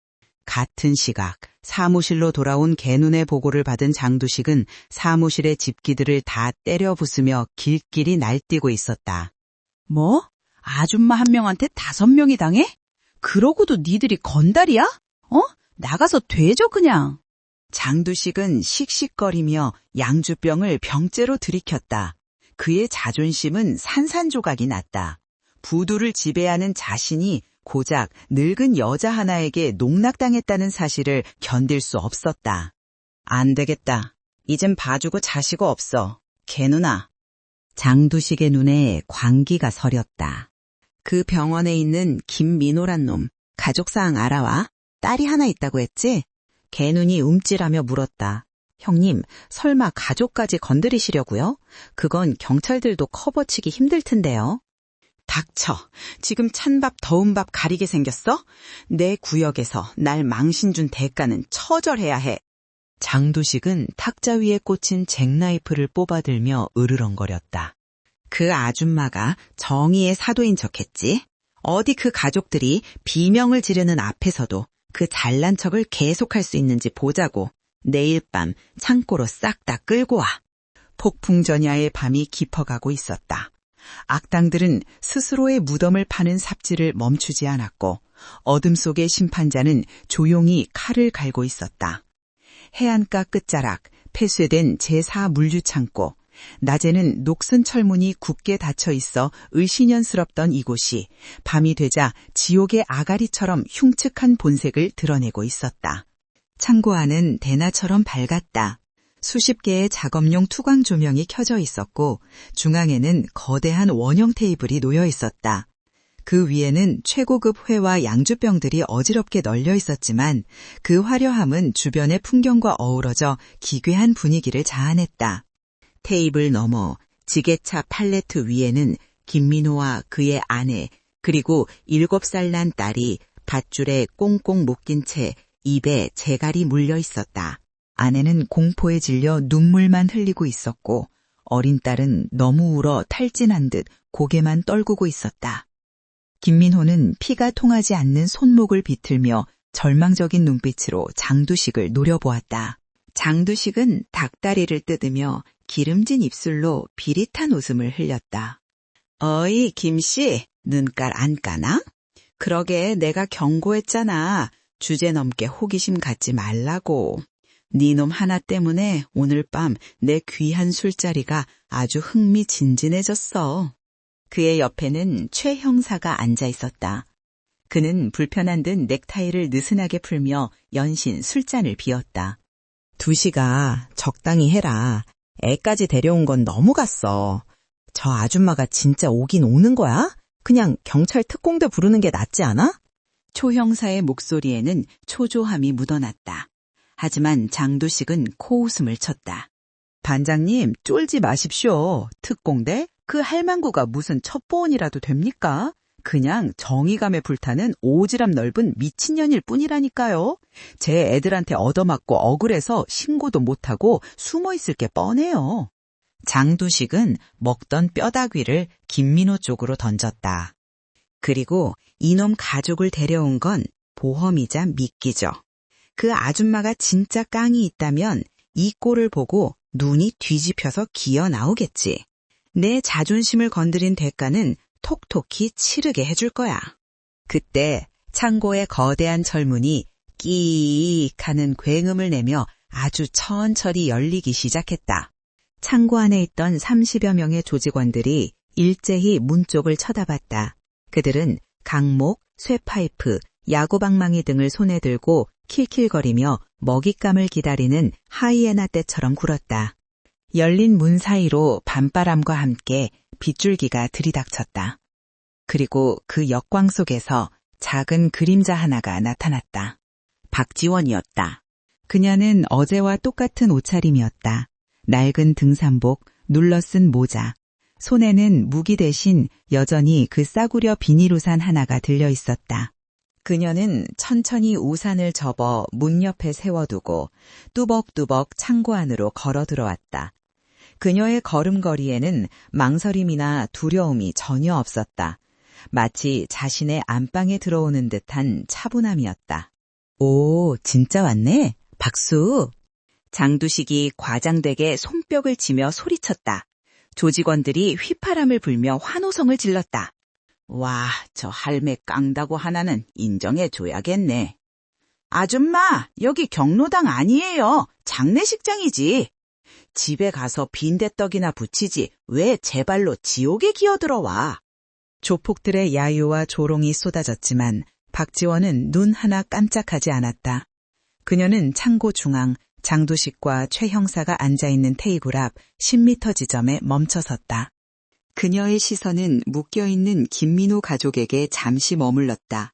[SPEAKER 2] 같은 시각 사무실로 돌아온 개눈의 보고를 받은 장두식은 사무실의 집기들을 다 때려 부수며 길길이 날뛰고 있었다.
[SPEAKER 3] 뭐? 아줌마 한 명한테 5명이 당해? 그러고도 니들이 건달이야? 나가서 되죠 그냥.
[SPEAKER 2] 장두식은 씩씩거리며 양주병을 병째로 들이켰다. 그의 자존심은 산산조각이 났다. 부두를 지배하는 자신이 고작 늙은 여자 하나에게 농락당했다는 사실을 견딜 수 없었다. 안 되겠다. 이젠 봐주고 자시고 없어. 개누나. 장두식의 눈에 광기가 서렸다. 그 병원에 있는 김민호란 놈, 가족사항 알아와? 딸이 하나 있다고 했지? 개눈이 움찔하며 물었다.
[SPEAKER 1] 형님, 설마 가족까지 건드리시려고요? 그건 경찰들도 커버치기 힘들 텐데요. 닥쳐. 지금 찬밥 더운 밥 가리게 생겼어? 내 구역에서 날 망신 준 대가는 처절해야 해. 장두식은 탁자 위에 꽂힌 잭나이프를 뽑아들며 으르렁거렸다. 그 아줌마가 정의의 사도인 척했지. 어디 그 가족들이 비명을 지르는 앞에서도 그 잘난 척을 계속할 수 있는지 보자고. 내일 밤 창고로 싹 다 끌고 와. 폭풍전야의 밤이 깊어가고 있었다. 악당들은 스스로의 무덤을 파는 삽질을 멈추지 않았고 어둠 속의 심판자는 조용히 칼을 갈고 있었다. 해안가 끝자락 폐쇄된 제4 물류창고. 낮에는 녹슨 철문이 굳게 닫혀 있어 을씨년스럽던 이곳이 밤이 되자 지옥의 아가리처럼 흉측한 본색을 드러내고 있었다. 창고 안은 대나처럼 밝았다. 수십 개의 작업용 투광 조명이 켜져 있었고 중앙에는 거대한 원형 테이블이 놓여 있었다. 그 위에는 최고급 회와 양주병들이 어지럽게 널려 있었지만 그 화려함은 주변의 풍경과 어우러져 기괴한 분위기를 자아냈다. 테이블 너머 지게차 팔레트 위에는 김민호와 그의 아내 그리고 7살 난 딸이 밧줄에 꽁꽁 묶인 채 입에 재갈이 물려 있었다. 아내는 공포에 질려 눈물만 흘리고 있었고 어린 딸은 너무 울어 탈진한 듯 고개만 떨구고 있었다. 김민호는 피가 통하지 않는 손목을 비틀며 절망적인 눈빛으로 장두식을 노려보았다. 장두식은 닭다리를 뜯으며 기름진 입술로 비릿한 웃음을 흘렸다. 어이 김씨, 눈깔 안 까나? 그러게 내가 경고했잖아. 주제 넘게 호기심 갖지 말라고. 네 놈 하나 때문에 오늘 밤 내 귀한 술자리가 아주 흥미진진해졌어. 그의 옆에는 최 형사가 앉아 있었다. 그는 불편한 듯 넥타이를 느슨하게 풀며 연신 술잔을 비웠다. 두시가 적당히 해라. 애까지 데려온 건 너무 갔어. 저 아줌마가 진짜 오긴 오는 거야? 그냥 경찰 특공대 부르는 게 낫지 않아? 초 형사의 목소리에는 초조함이 묻어났다. 하지만 장두식은 코웃음을 쳤다. 반장님, 쫄지 마십시오. 특공대? 그 할망구가 무슨 첩보원이라도 됩니까? 그냥 정의감에 불타는 오지랖 넓은 미친년일 뿐이라니까요. 제 애들한테 얻어맞고 억울해서 신고도 못하고 숨어있을 게 뻔해요. 장두식은 먹던 뼈다귀를 김민호 쪽으로 던졌다. 그리고 이놈 가족을 데려온 건 보험이자 미끼죠. 그 아줌마가 진짜 깡이 있다면 이 꼴을 보고 눈이 뒤집혀서 기어 나오겠지. 내 자존심을 건드린 대가는 톡톡히 치르게 해줄 거야. 그때 창고의 거대한 철문이 끼익 하는 굉음을 내며 아주 천천히 열리기 시작했다. 창고 안에 있던 30여 명의 조직원들이 일제히 문 쪽을 쳐다봤다. 그들은 강목, 쇠파이프, 야구방망이 등을 손에 들고 킬킬거리며 먹잇감을 기다리는 하이에나 떼처럼 굴었다. 열린 문 사이로 밤바람과 함께 빗줄기가 들이닥쳤다. 그리고 그 역광 속에서 작은 그림자 하나가 나타났다. 박지원이었다. 그녀는 어제와 똑같은 옷차림이었다. 낡은 등산복, 눌러쓴 모자. 손에는 무기 대신 여전히 그 싸구려 비닐우산 하나가 들려 있었다. 그녀는 천천히 우산을 접어 문 옆에 세워두고 뚜벅뚜벅 창고 안으로 걸어 들어왔다. 그녀의 걸음걸이에는 망설임이나 두려움이 전혀 없었다. 마치 자신의 안방에 들어오는 듯한 차분함이었다. 오, 진짜 왔네. 박수. 장두식이 과장되게 손뼉을 치며 소리쳤다. 조직원들이 휘파람을 불며 환호성을 질렀다. 와, 저 할매 깡다고 하나는 인정해줘야겠네. 아줌마, 여기 경로당 아니에요. 장례식장이지. 집에 가서 빈대떡이나 부치지 왜 제 발로 지옥에 기어들어와. 조폭들의 야유와 조롱이 쏟아졌지만 박지원은 눈 하나 깜짝하지 않았다. 그녀는 창고 중앙 장두식과 최 형사가 앉아있는 테이블 앞 10m 지점에 멈춰섰다. 그녀의 시선은 묶여있는 김민호 가족에게 잠시 머물렀다.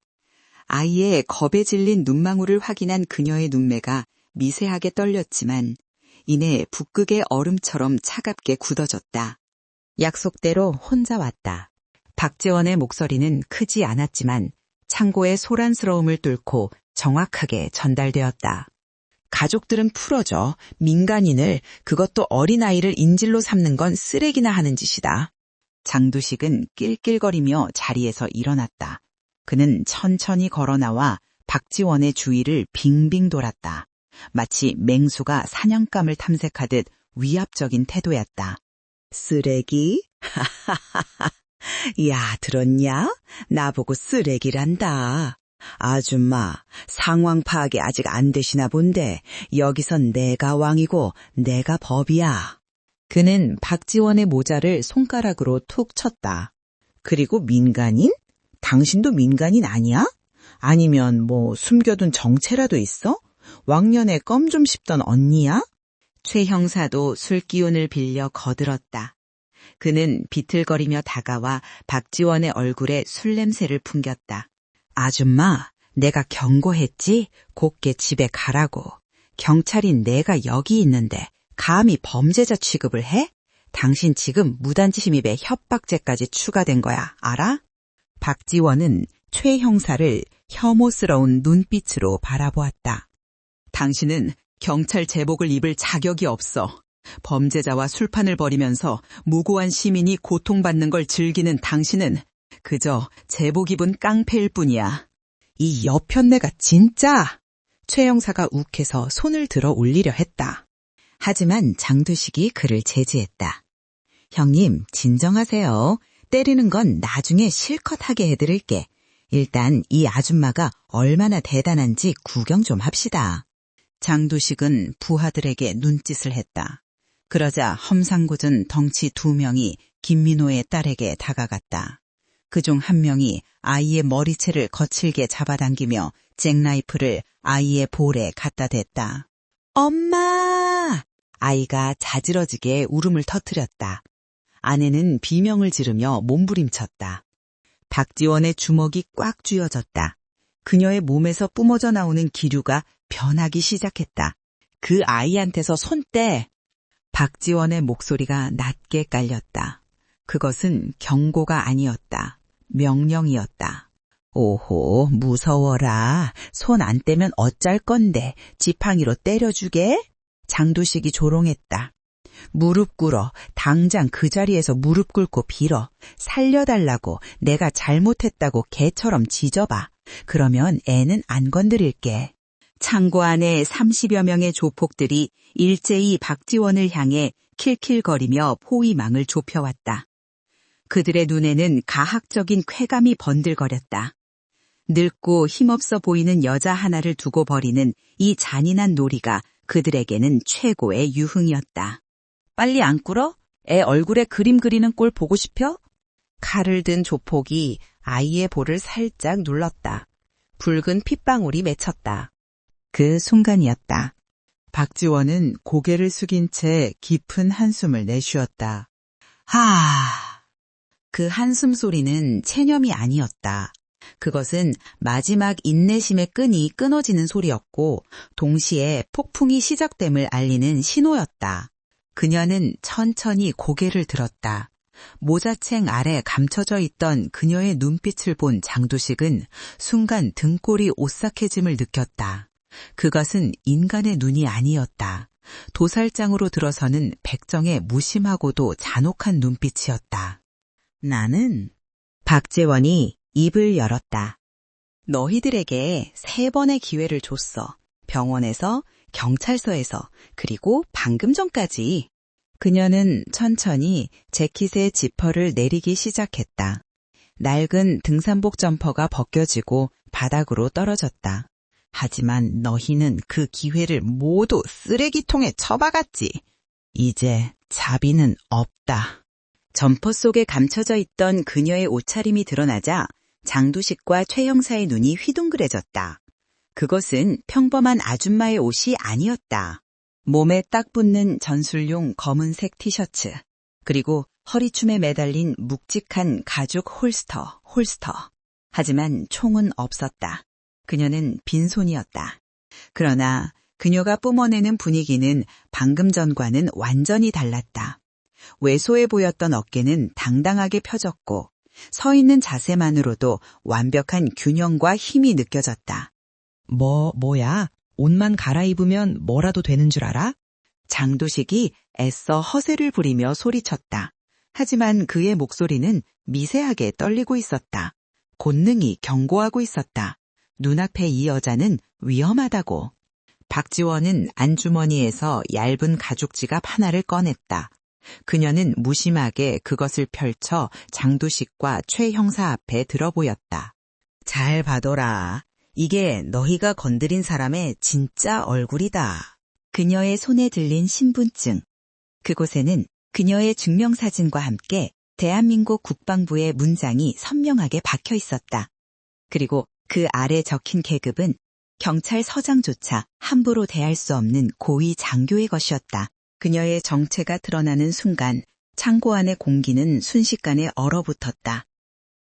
[SPEAKER 1] 아이의 겁에 질린 눈망울을 확인한 그녀의 눈매가 미세하게 떨렸지만 이내 북극의 얼음처럼 차갑게 굳어졌다. 약속대로 혼자 왔다. 박지원의 목소리는 크지 않았지만 창고의 소란스러움을 뚫고 정확하게 전달되었다. 가족들은 풀어줘. 민간인을, 그것도 어린아이를 인질로 삼는 건 쓰레기나 하는 짓이다. 장두식은 낄낄거리며 자리에서 일어났다. 그는 천천히 걸어나와 박지원의 주위를 빙빙 돌았다. 마치 맹수가 사냥감을 탐색하듯 위압적인 태도였다. 쓰레기? 야, 들었냐? 나보고 쓰레기란다. 아줌마, 상황 파악이 아직 안 되시나 본데 여기선 내가 왕이고 내가 법이야. 그는 박지원의 모자를 손가락으로 툭 쳤다. 그리고 민간인? 당신도 민간인 아니야? 아니면 뭐 숨겨둔 정체라도 있어? 왕년에 껌 좀 씹던 언니야? 최 형사도 술기운을 빌려 거들었다. 그는 비틀거리며 다가와 박지원의 얼굴에 술 냄새를 풍겼다. 아줌마, 내가 경고했지? 곱게 집에 가라고. 경찰인 내가 여기 있는데 감히 범죄자 취급을 해? 당신 지금 무단침입에 협박죄까지 추가된 거야, 알아? 박지원은 최 형사를 혐오스러운 눈빛으로 바라보았다. 당신은 경찰 제복을 입을 자격이 없어. 범죄자와 술판을 벌이면서 무고한 시민이 고통받는 걸 즐기는 당신은 그저 제복 입은 깡패일 뿐이야. 이 여편네가 진짜! 최 형사가 욱해서 손을 들어 올리려 했다. 하지만 장두식이 그를 제지했다. 형님, 진정하세요. 때리는 건 나중에 실컷 하게 해드릴게. 일단 이 아줌마가 얼마나 대단한지 구경 좀 합시다. 장두식은 부하들에게 눈짓을 했다. 그러자 험상궂은 덩치 2명이 김민호의 딸에게 다가갔다. 그중 한 명이 아이의 머리채를 거칠게 잡아당기며 잭나이프를 아이의 볼에 갖다 댔다. 엄마! 아이가 자지러지게 울음을 터뜨렸다. 아내는 비명을 지르며 몸부림쳤다. 박지원의 주먹이 꽉 쥐어졌다. 그녀의 몸에서 뿜어져 나오는 기류가 변하기 시작했다. 그 아이한테서 손 떼! 박지원의 목소리가 낮게 깔렸다. 그것은 경고가 아니었다. 명령이었다. 오호, 무서워라. 손 안 떼면 어쩔 건데 지팡이로 때려주게? 장두식이 조롱했다. 무릎 꿇어. 당장 그 자리에서 무릎 꿇고 빌어. 살려달라고. 내가 잘못했다고 개처럼 짖어봐. 그러면 애는 안 건드릴게. 창고 안에 30여 명의 조폭들이 일제히 박지원을 향해 킬킬거리며 포위망을 좁혀왔다. 그들의 눈에는 가학적인 쾌감이 번들거렸다. 늙고 힘없어 보이는 여자 하나를 두고 벌이는 이 잔인한 놀이가 그들에게는 최고의 유흥이었다. 빨리 안 꿇어? 애 얼굴에 그림 그리는 꼴 보고 싶어? 칼을 든 조폭이 아이의 볼을 살짝 눌렀다. 붉은 핏방울이 맺혔다. 그 순간이었다. 박지원은 고개를 숙인 채 깊은 한숨을 내쉬었다. 그 한숨 소리는 체념이 아니었다. 그것은 마지막 인내심의 끈이 끊어지는 소리였고 동시에 폭풍이 시작됨을 알리는 신호였다. 그녀는 천천히 고개를 들었다. 모자챙 아래 감춰져 있던 그녀의 눈빛을 본 장두식은 순간 등골이 오싹해짐을 느꼈다. 그것은 인간의 눈이 아니었다. 도살장으로 들어서는 백정의 무심하고도 잔혹한 눈빛이었다. 나는 박재원이 입을 열었다. 너희들에게 3번의 기회를 줬어. 병원에서, 경찰서에서, 그리고 방금 전까지. 그녀는 천천히 재킷의 지퍼를 내리기 시작했다. 낡은 등산복 점퍼가 벗겨지고 바닥으로 떨어졌다. 하지만 너희는 그 기회를 모두 쓰레기통에 처박았지. 이제 자비는 없다. 점퍼 속에 감춰져 있던 그녀의 옷차림이 드러나자 장두식과 최 형사의 눈이 휘둥그레졌다. 그것은 평범한 아줌마의 옷이 아니었다. 몸에 딱 붙는 전술용 검은색 티셔츠, 그리고 허리춤에 매달린 묵직한 가죽 홀스터. 하지만 총은 없었다. 그녀는 빈손이었다. 그러나 그녀가 뿜어내는 분위기는 방금 전과는 완전히 달랐다. 왜소해 보였던 어깨는 당당하게 펴졌고 서 있는 자세만으로도 완벽한 균형과 힘이 느껴졌다.
[SPEAKER 2] 뭐야? 옷만 갈아입으면 뭐라도 되는 줄 알아?
[SPEAKER 1] 장도식이 애써 허세를 부리며 소리쳤다. 하지만 그의 목소리는 미세하게 떨리고 있었다. 본능이 경고하고 있었다. 눈앞에 이 여자는 위험하다고. 박지원은 안주머니에서 얇은 가죽 지갑 하나를 꺼냈다. 그녀는 무심하게 그것을 펼쳐 장도식과 최 형사 앞에 들어보였다.
[SPEAKER 2] 잘 봐둬라. 이게 너희가 건드린 사람의 진짜 얼굴이다.
[SPEAKER 1] 그녀의 손에 들린 신분증. 그곳에는 그녀의 증명사진과 함께 대한민국 국방부의 문장이 선명하게 박혀 있었다. 그리고 그 아래 적힌 계급은 경찰서장조차 함부로 대할 수 없는 고위 장교의 것이었다. 그녀의 정체가 드러나는 순간 창고 안의 공기는 순식간에 얼어붙었다.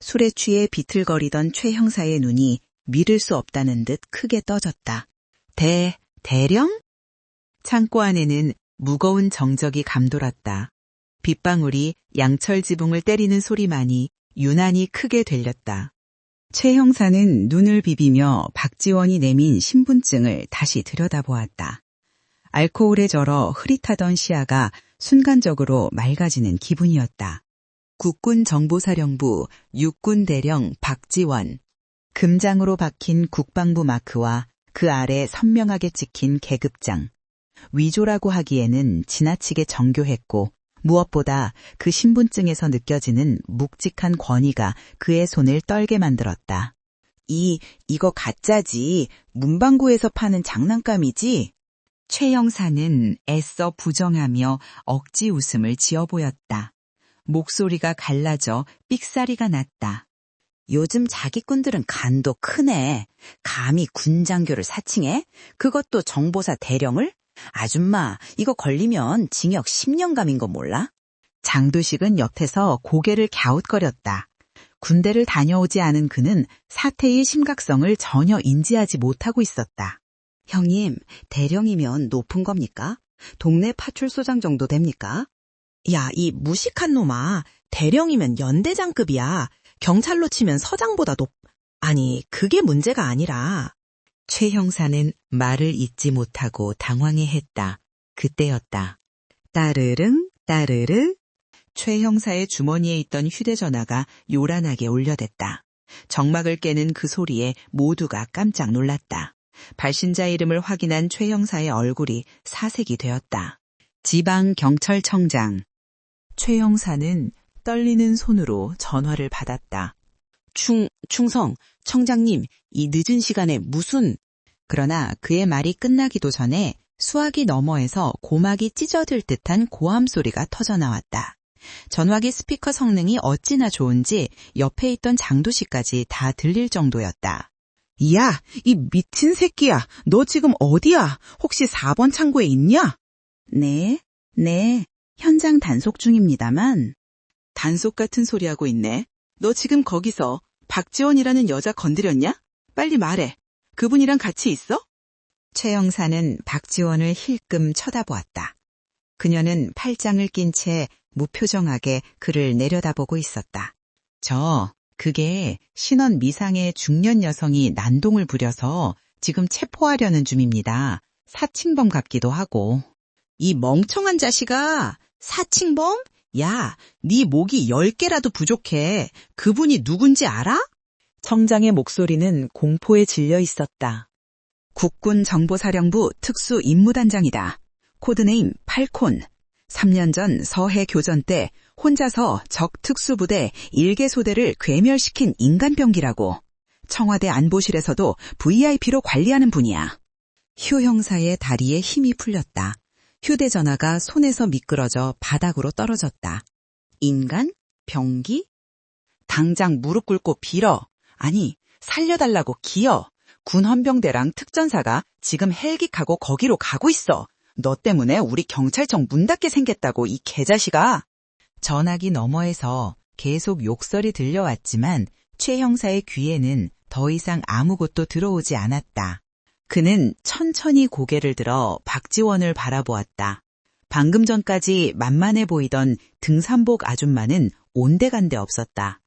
[SPEAKER 1] 술에 취해 비틀거리던 최 형사의 눈이 믿을 수 없다는 듯 크게 떠졌다. 대령? 창고 안에는 무거운 정적이 감돌았다. 빗방울이 양철 지붕을 때리는 소리만이 유난히 크게 들렸다. 최 형사는 눈을 비비며 박지원이 내민 신분증을 다시 들여다보았다. 알코올에 절어 흐릿하던 시야가 순간적으로 맑아지는 기분이었다. 국군정보사령부 육군대령 박지원. 금장으로 박힌 국방부 마크와 그 아래 선명하게 찍힌 계급장. 위조라고 하기에는 지나치게 정교했고 무엇보다 그 신분증에서 느껴지는 묵직한 권위가 그의 손을 떨게 만들었다. 이거 가짜지. 문방구에서 파는 장난감이지? 최 형사는 애써 부정하며 억지 웃음을 지어 보였다. 목소리가 갈라져 삑사리가 났다. 요즘 자기꾼들은 간도 크네. 감히 군장교를 사칭해? 그것도 정보사 대령을? 아줌마, 이거 걸리면 징역 10년감인 거 몰라? 장도식은 옆에서 고개를 갸웃거렸다. 군대를 다녀오지 않은 그는 사태의 심각성을 전혀 인지하지 못하고 있었다. 형님, 대령이면 높은 겁니까? 동네 파출소장 정도 됩니까? 야, 이 무식한 놈아. 대령이면 연대장급이야. 경찰로 치면 서장보다 아니, 그게 문제가 아니라. 최 형사는 말을 잇지 못하고 당황해했다. 그때였다. 따르릉 따르르. 최 형사의 주머니에 있던 휴대전화가 요란하게 울려댔다. 정막을 깨는 그 소리에 모두가 깜짝 놀랐다. 발신자 이름을 확인한 최 형사의 얼굴이 사색이 되었다. 지방경찰청장. 최 형사는 떨리는 손으로 전화를 받았다. 충성, 청장님, 이 늦은 시간에 무슨... 그러나 그의 말이 끝나기도 전에 수화기 너머에서 고막이 찢어질 듯한 고함 소리가 터져나왔다. 전화기 스피커 성능이 어찌나 좋은지 옆에 있던 장도식까지 다 들릴 정도였다. 야, 이 미친 새끼야. 너 지금 어디야? 혹시 4번 창고에 있냐? 네, 현장 단속 중입니다만. 단속 같은 소리 하고 있네. 너 지금 거기서 박지원이라는 여자 건드렸냐? 빨리 말해. 그분이랑 같이 있어? 최 형사는 박지원을 힐끔 쳐다보았다. 그녀는 팔짱을 낀 채 무표정하게 그를 내려다보고 있었다. 그게 신원 미상의 중년 여성이 난동을 부려서 지금 체포하려는 중입니다. 사칭범 같기도 하고. 이 멍청한 자식아, 사칭범? 야, 네 목이 10개라도 부족해. 그분이 누군지 알아? 청장의 목소리는 공포에 질려 있었다. 국군정보사령부 특수임무단장이다. 코드네임 팔콘. 3년 전 서해 교전 때 혼자서 적 특수부대 1개소대를 괴멸시킨 인간병기라고. 청와대 안보실에서도 VIP로 관리하는 분이야. 휴 형사의 다리에 힘이 풀렸다. 휴대전화가 손에서 미끄러져 바닥으로 떨어졌다. 인간? 병기? 당장 무릎 꿇고 빌어. 아니, 살려달라고 기어. 군헌병대랑 특전사가 지금 헬기카고 거기로 가고 있어. 너 때문에 우리 경찰청 문 닫게 생겼다고, 이 개자식아. 전화기 너머에서 계속 욕설이 들려왔지만 최 형사의 귀에는 더 이상 아무것도 들어오지 않았다. 그는 천천히 고개를 들어 박지원을 바라보았다. 방금 전까지 만만해 보이던 등산복 아줌마는 온데간데 없었다.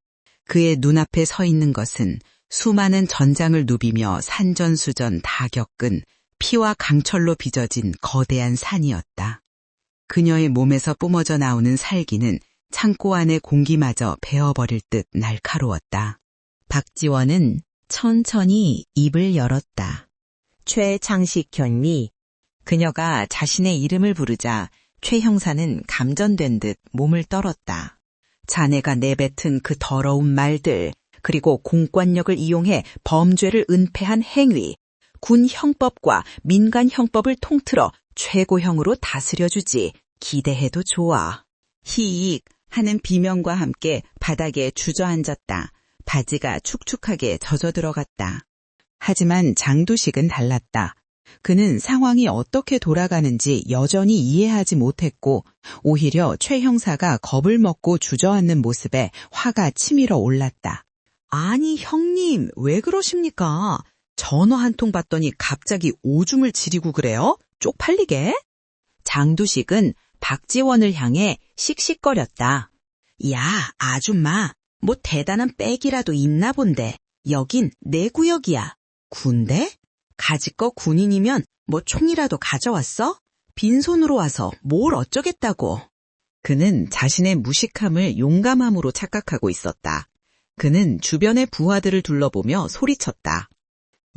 [SPEAKER 1] 그의 눈앞에 서 있는 것은 수많은 전장을 누비며 산전수전 다 겪은 피와 강철로 빚어진 거대한 산이었다. 그녀의 몸에서 뿜어져 나오는 살기는 창고 안의 공기마저 베어버릴 듯 날카로웠다. 박지원은 천천히 입을 열었다. 최창식 경리. 그녀가 자신의 이름을 부르자 최 형사는 감전된 듯 몸을 떨었다. 자네가 내뱉은 그 더러운 말들, 그리고 공권력을 이용해 범죄를 은폐한 행위, 군 형법과 민간 형법을 통틀어 최고형으로 다스려주지. 기대해도 좋아. 히익 하는 비명과 함께 바닥에 주저앉았다. 바지가 축축하게 젖어 들어갔다. 하지만 장두식은 달랐다. 그는 상황이 어떻게 돌아가는지 여전히 이해하지 못했고 오히려 최 형사가 겁을 먹고 주저앉는 모습에 화가 치밀어 올랐다. 아니 형님, 왜 그러십니까? 전화 한 통 받더니 갑자기 오줌을 지리고 그래요? 쪽팔리게? 장두식은 박지원을 향해 씩씩거렸다. 야, 아줌마, 뭐 대단한 백이라도 있나 본데. 여긴 내 구역이야. 군대? 가지껏 군인이면 뭐 총이라도 가져왔어? 빈손으로 와서 뭘 어쩌겠다고. 그는 자신의 무식함을 용감함으로 착각하고 있었다. 그는 주변의 부하들을 둘러보며 소리쳤다.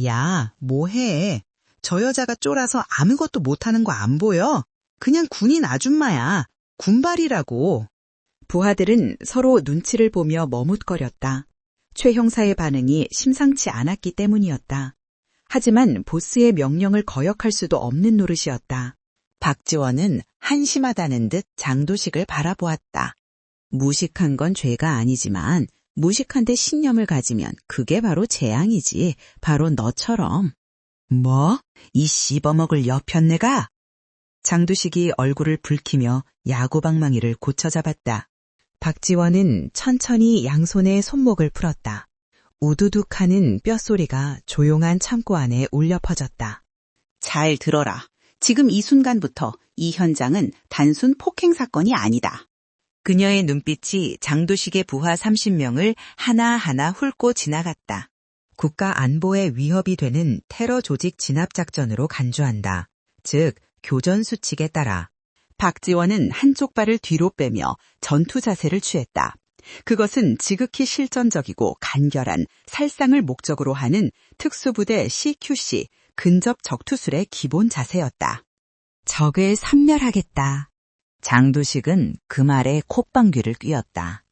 [SPEAKER 1] 야, 뭐해? 저 여자가 쫄아서 아무것도 못하는 거 안 보여? 그냥 군인 아줌마야. 군발이라고. 부하들은 서로 눈치를 보며 머뭇거렸다. 최 형사의 반응이 심상치 않았기 때문이었다. 하지만 보스의 명령을 거역할 수도 없는 노릇이었다. 박지원은 한심하다는 듯 장도식을 바라보았다. 무식한 건 죄가 아니지만 무식한데 신념을 가지면 그게 바로 재앙이지. 바로 너처럼. 뭐? 이 씹어먹을 여편네가? 장두식이 얼굴을 붉히며 야구방망이를 고쳐잡았다. 박지원은 천천히 양손에 손목을 풀었다. 우두둑하는 뼛소리가 조용한 창고 안에 울려 퍼졌다. 잘 들어라. 지금 이 순간부터 이 현장은 단순 폭행 사건이 아니다. 그녀의 눈빛이 장도식의 부하 30명을 하나하나 훑고 지나갔다. 국가 안보에 위협이 되는 테러 조직 진압작전으로 간주한다. 즉, 교전 수칙에 따라. 박지원은 한쪽 발을 뒤로 빼며 전투 자세를 취했다. 그것은 지극히 실전적이고 간결한 살상을 목적으로 하는 특수부대 CQC 근접 적투술의 기본 자세였다. 적을 섬멸하겠다. 장두식은 그 말에 콧방귀를 뀌었다.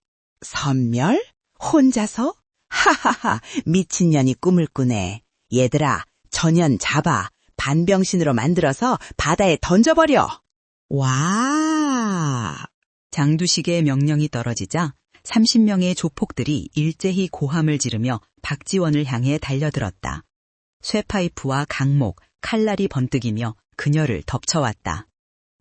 [SPEAKER 1] 섬멸? 혼자서? 하하하, 미친년이 꿈을 꾸네. 얘들아, 전현 잡아. 반병신으로 만들어서 바다에 던져버려. 와! 장두식의 명령이 떨어지자 30명의 조폭들이 일제히 고함을 지르며 박지원을 향해 달려들었다. 쇠파이프와 강목, 칼날이 번뜩이며 그녀를 덮쳐왔다.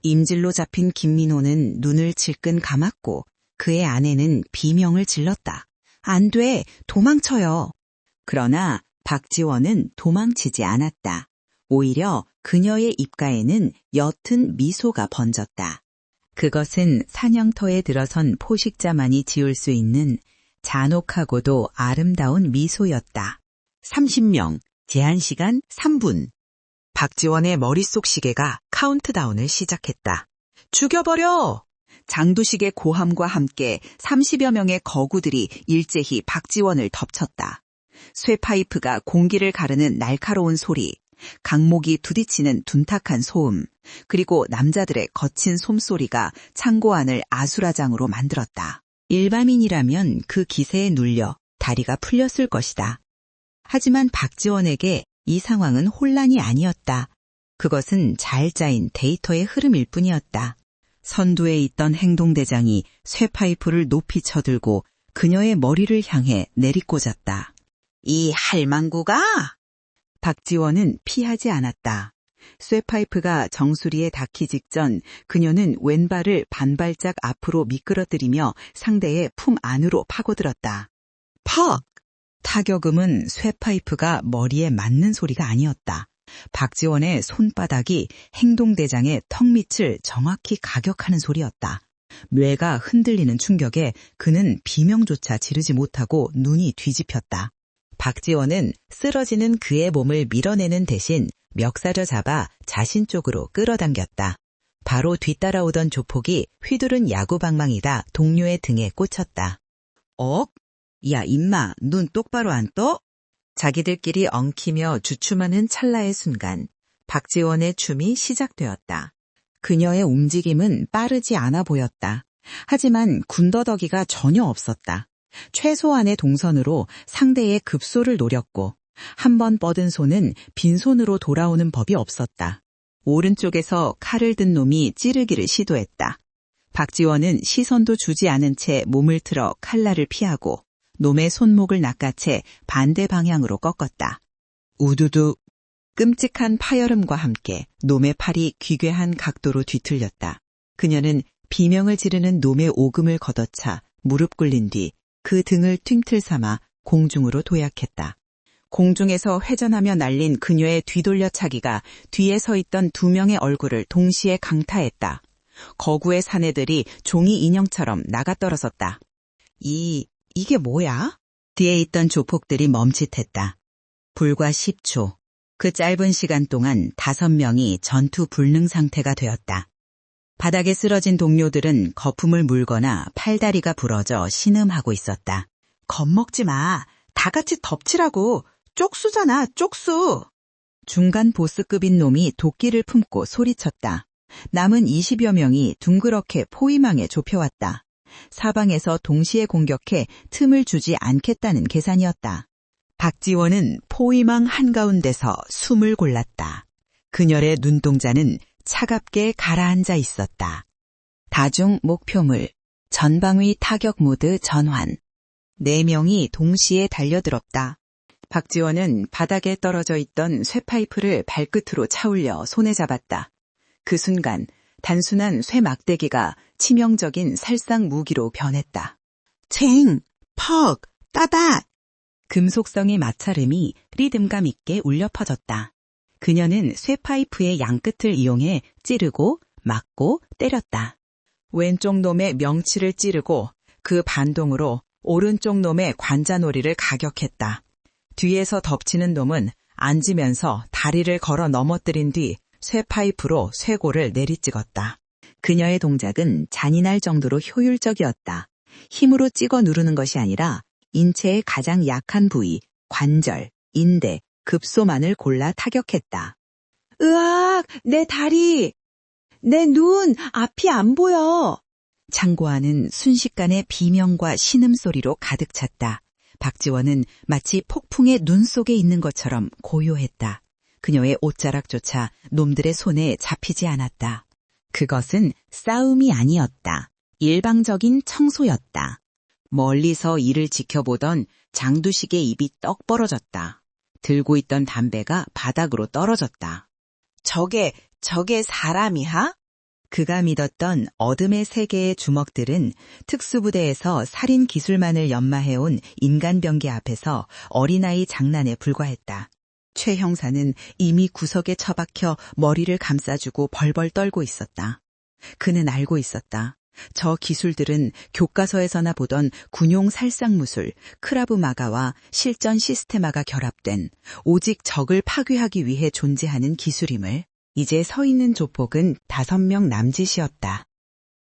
[SPEAKER 1] 임질로 잡힌 김민호는 눈을 질끈 감았고 그의 아내는 비명을 질렀다. 안 돼, 도망쳐요. 그러나 박지원은 도망치지 않았다. 오히려 그녀의 입가에는 옅은 미소가 번졌다. 그것은 사냥터에 들어선 포식자만이 지을 수 있는 잔혹하고도 아름다운 미소였다. 30명, 제한시간 3분. 박지원의 머릿속 시계가 카운트다운을 시작했다. 죽여버려! 장두식의 고함과 함께 30여 명의 거구들이 일제히 박지원을 덮쳤다. 쇠파이프가 공기를 가르는 날카로운 소리, 강목이 부딪히는 둔탁한 소음, 그리고 남자들의 거친 솜소리가 창고 안을 아수라장으로 만들었다. 일반인이라면 그 기세에 눌려 다리가 풀렸을 것이다. 하지만 박지원에게 이 상황은 혼란이 아니었다. 그것은 잘 짜인 데이터의 흐름일 뿐이었다. 선두에 있던 행동대장이 쇠파이프를 높이 쳐들고 그녀의 머리를 향해 내리꽂았다. 이 할망구가? 박지원은 피하지 않았다. 쇠파이프가 정수리에 닿기 직전 그녀는 왼발을 반발짝 앞으로 미끄러뜨리며 상대의 품 안으로 파고들었다. 퍽! 타격음은 쇠파이프가 머리에 맞는 소리가 아니었다.
[SPEAKER 2] 박지원의 손바닥이 행동대장의 턱 밑을 정확히 가격하는 소리였다. 뇌가 흔들리는 충격에 그는 비명조차 지르지 못하고 눈이 뒤집혔다. 박지원은 쓰러지는 그의 몸을 밀어내는 대신 멱살을 잡아 자신 쪽으로 끌어당겼다. 바로 뒤따라오던 조폭이 휘두른 야구방망이가 동료의 등에 꽂혔다. 야 임마, 눈 똑바로 안 떠? 자기들끼리 엉키며 주춤하는 찰나의 순간 박지원의 춤이 시작되었다. 그녀의 움직임은 빠르지 않아 보였다. 하지만 군더더기가 전혀 없었다. 최소한의 동선으로 상대의 급소를 노렸고 한 번 뻗은 손은 빈손으로 돌아오는 법이 없었다. 오른쪽에서 칼을 든 놈이 찌르기를 시도했다. 박지원은 시선도 주지 않은 채 몸을 틀어 칼날을 피하고 놈의 손목을 낚아채 반대 방향으로 꺾었다. 우두두. 끔찍한 파열음과 함께 놈의 팔이 기괴한 각도로 뒤틀렸다. 그녀는 비명을 지르는 놈의 오금을 걷어차 무릎 꿇린 뒤 그 등을 튠틀 삼아 공중으로 도약했다. 공중에서 회전하며 날린 그녀의 뒤돌려차기가 뒤에 서 있던 두 명의 얼굴을 동시에 강타했다. 거구의 사내들이 종이 인형처럼 나가떨어졌다. 이게 뭐야? 뒤에 있던 조폭들이 멈칫했다. 불과 10초. 그 짧은 시간 동안 5명이 전투 불능 상태가 되었다. 바닥에 쓰러진 동료들은 거품을 물거나 팔다리가 부러져 신음하고 있었다. 겁먹지 마. 다 같이 덮치라고. 쪽수잖아, 쪽수. 중간 보스급인 놈이 도끼를 품고 소리쳤다. 남은 20여 명이 둥그렇게 포위망에 좁혀왔다. 사방에서 동시에 공격해 틈을 주지 않겠다는 계산이었다. 박지원은 포위망 한가운데서 숨을 골랐다. 그녀의 눈동자는 차갑게 가라앉아 있었다. 다중 목표물, 전방위 타격 모드 전환. 4명이 동시에 달려들었다. 박지원은 바닥에 떨어져 있던 쇠파이프를 발끝으로 차올려 손에 잡았다. 그 순간 단순한 쇠 막대기가 치명적인 살상 무기로 변했다. 챙! 퍽! 따닥! 금속성의 마찰음이 리듬감 있게 울려 퍼졌다. 그녀는 쇠파이프의 양끝을 이용해 찌르고 맞고 때렸다. 왼쪽 놈의 명치를 찌르고 그 반동으로 오른쪽 놈의 관자놀이를 가격했다. 뒤에서 덮치는 놈은 앉으면서 다리를 걸어 넘어뜨린 뒤 쇠파이프로 쇠골을 내리찍었다. 그녀의 동작은 잔인할 정도로 효율적이었다. 힘으로 찍어 누르는 것이 아니라 인체의 가장 약한 부위, 관절, 인대, 급소만을 골라 타격했다. 으악! 내 다리! 내 눈! 앞이 안 보여! 창고안은 순식간에 비명과 신음소리로 가득 찼다. 박지원은 마치 폭풍의 눈 속에 있는 것처럼 고요했다. 그녀의 옷자락조차 놈들의 손에 잡히지 않았다. 그것은 싸움이 아니었다. 일방적인 청소였다. 멀리서 이를 지켜보던 장두식의 입이 떡 벌어졌다. 들고 있던 담배가 바닥으로 떨어졌다. 저게 사람이야? 그가 믿었던 어둠의 세계의 주먹들은 특수부대에서 살인 기술만을 연마해온 인간병기 앞에서 어린아이 장난에 불과했다. 최 형사는 이미 구석에 처박혀 머리를 감싸주고 벌벌 떨고 있었다. 그는 알고 있었다. 저 기술들은 교과서에서나 보던 군용 살상무술 크라브 마가와 실전 시스테마가 결합된 오직 적을 파괴하기 위해 존재하는 기술임을. 이제 서 있는 조폭은 5명 남짓이었다.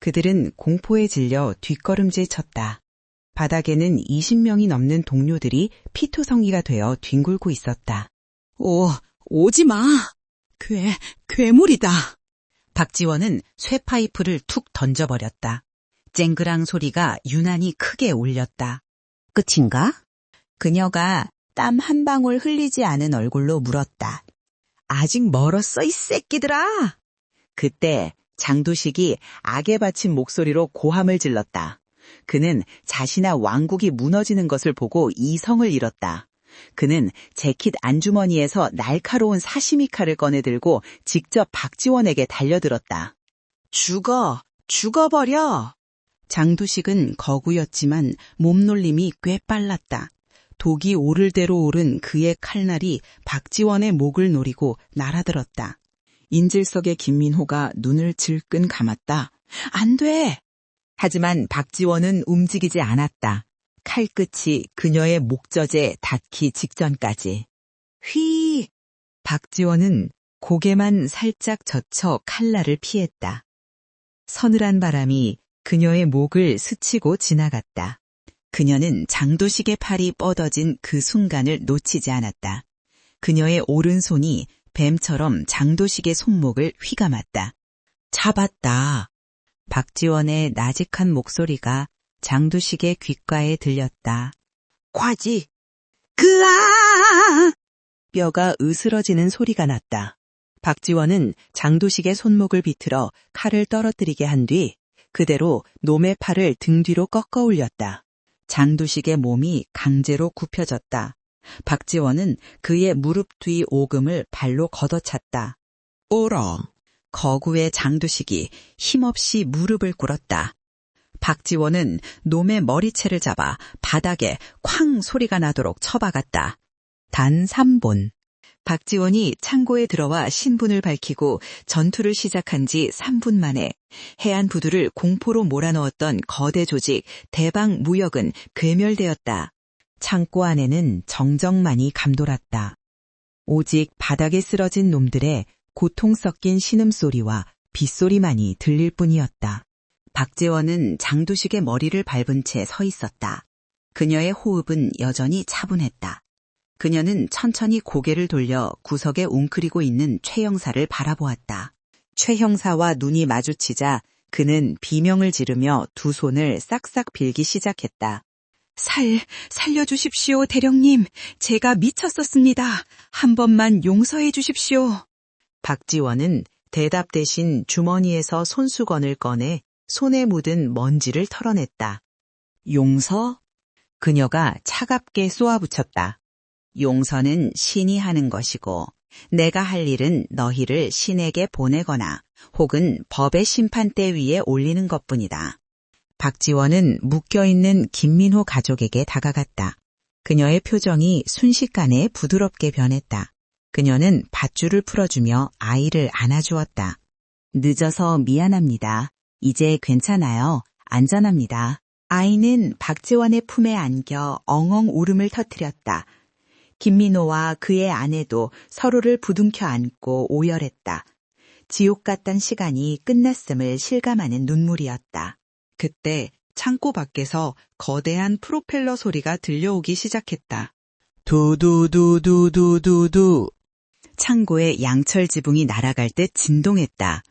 [SPEAKER 2] 그들은 공포에 질려 뒷걸음질 쳤다. 바닥에는 20명이 넘는 동료들이 피투성이가 되어 뒹굴고 있었다. 오지 마! 괴물이다! 박지원은 쇠파이프를 툭 던져버렸다. 쨍그랑 소리가 유난히 크게 울렸다. 끝인가? 그녀가 땀 한 방울 흘리지 않은 얼굴로 물었다. 아직 멀었어, 이 새끼들아! 그때 장두식이 악에 바친 목소리로 고함을 질렀다. 그는 자신의 왕국이 무너지는 것을 보고 이성을 잃었다. 그는 재킷 안주머니에서 날카로운 사시미 칼을 꺼내들고 직접 박지원에게 달려들었다. 죽어버려! 장두식은 거구였지만 몸놀림이 꽤 빨랐다.
[SPEAKER 3] 독이 오를 대로 오른 그의 칼날이 박지원의 목을 노리고 날아들었다. 인질석의 김민호가 눈을 질끈 감았다. 안 돼!
[SPEAKER 2] 하지만 박지원은 움직이지 않았다. 칼끝이 그녀의 목젖에 닿기 직전까지. 휘! 박지원은 고개만 살짝 젖혀 칼날을 피했다. 서늘한 바람이 그녀의 목을 스치고 지나갔다. 그녀는 장도식의 팔이 뻗어진 그 순간을 놓치지 않았다. 그녀의 오른손이 뱀처럼 장도식의 손목을 휘감았다. 잡았다. 박지원의 나직한 목소리가 장도식의 귓가에 들렸다. 과지! 그아! 뼈가 으스러지는 소리가 났다. 박지원은 장도식의 손목을 비틀어 칼을 떨어뜨리게 한 뒤 그대로 놈의 팔을 등 뒤로 꺾어 올렸다. 장도식의 몸이 강제로 굽혀졌다. 박지원은 그의 무릎 뒤 오금을 발로 걷어찼다. 오러! 거구의 장도식이 힘없이 무릎을 꿇었다. 박지원은 놈의 머리채를 잡아 바닥에 쾅 소리가 나도록 쳐박았다. 단 3분. 박지원이 창고에 들어와 신분을 밝히고 전투를 시작한 지 3분 만에 해안 부두를 공포로 몰아넣었던 거대 조직 대방 무역은 괴멸되었다. 창고 안에는 정적만이 감돌았다. 오직 바닥에 쓰러진 놈들의 고통 섞인 신음소리와 빗소리만이 들릴 뿐이었다. 박지원은 장도식의 머리를 밟은 채 서 있었다. 그녀의 호흡은 여전히 차분했다. 그녀는 천천히 고개를 돌려 구석에 웅크리고 있는 최 형사를 바라보았다. 최 형사와 눈이 마주치자 그는 비명을 지르며 두 손을 싹싹 빌기 시작했다. 살려주십시오, 대령님. 제가 미쳤었습니다. 한 번만 용서해 주십시오. 박지원은 대답 대신 주머니에서 손수건을 꺼내 손에 묻은 먼지를 털어냈다. 용서? 그녀가 차갑게 쏘아붙였다. 용서는 신이 하는 것이고 내가 할 일은 너희를 신에게 보내거나 혹은 법의 심판대 위에 올리는 것뿐이다. 박지원은 묶여있는 김민호 가족에게 다가갔다. 그녀의 표정이 순식간에 부드럽게 변했다. 그녀는 밧줄을 풀어주며 아이를 안아주었다. 늦어서 미안합니다. 이제 괜찮아요. 안전합니다. 아이는 박지원의 품에 안겨 엉엉 울음을 터뜨렸다. 김민호와 그의 아내도 서로를 부둥켜 안고 오열했다. 지옥 같던 시간이 끝났음을 실감하는 눈물이었다. 그때 창고 밖에서 거대한 프로펠러 소리가 들려오기 시작했다. 두두두두두두두. 창고에 양철 지붕이 날아갈 듯 진동했다.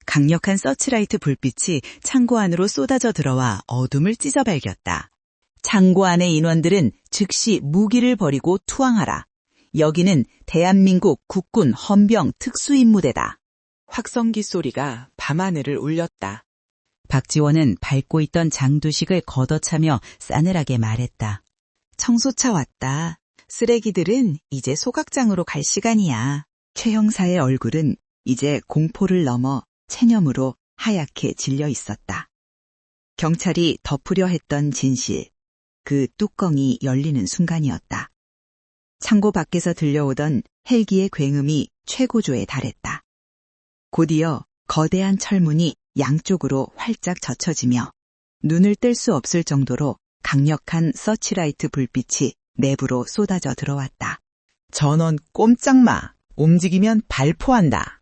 [SPEAKER 2] 강력한 서치라이트 불빛이 창고 안으로 쏟아져 들어와 어둠을 찢어발겼다. 창고 안의 인원들은 즉시 무기를 버리고 투항하라. 여기는 대한민국 국군 헌병 특수임무대다. 확성기 소리가 밤하늘을 울렸다. 박지원은 밟고 있던 장두식을 걷어차며 싸늘하게 말했다. 청소차 왔다. 쓰레기들은 이제 소각장으로 갈 시간이야. 최 형사의 얼굴은 이제 공포를 넘어 체념으로 하얗게 질려 있었다. 경찰이 덮으려 했던 진실. 그 뚜껑이 열리는 순간이었다. 창고 밖에서 들려오던 헬기의 굉음이 최고조에 달했다. 곧이어 거대한 철문이 양쪽으로 활짝 젖혀지며 눈을 뗄 수 없을 정도로 강력한 서치라이트 불빛이 내부로 쏟아져 들어왔다. 전원 꼼짝마! 움직이면 발포한다.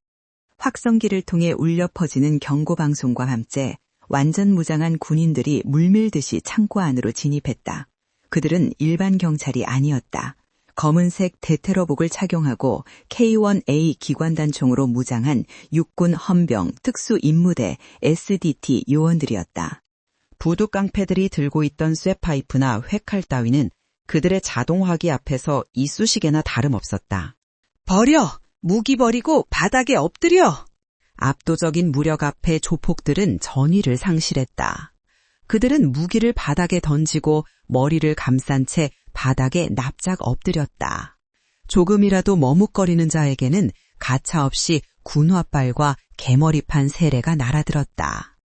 [SPEAKER 2] 확성기를 통해 울려 퍼지는 경고방송과 함께 완전 무장한 군인들이 물밀듯이 창고 안으로 진입했다. 그들은 일반 경찰이 아니었다. 검은색 대테러복을 착용하고 K1A 기관단총으로 무장한 육군 헌병 특수임무대 SDT 요원들이었다. 부두깡패들이 들고 있던 쇠파이프나 회칼 따위는 그들의 자동화기 앞에서 이쑤시개나 다름없었다. 버려! 무기 버리고 바닥에 엎드려! 압도적인 무력 앞에 조폭들은 전의를 상실했다. 그들은 무기를 바닥에 던지고 머리를 감싼 채 바닥에 납작 엎드렸다. 조금이라도 머뭇거리는 자에게는 가차없이 군화발과 개머리판 세례가 날아들었다.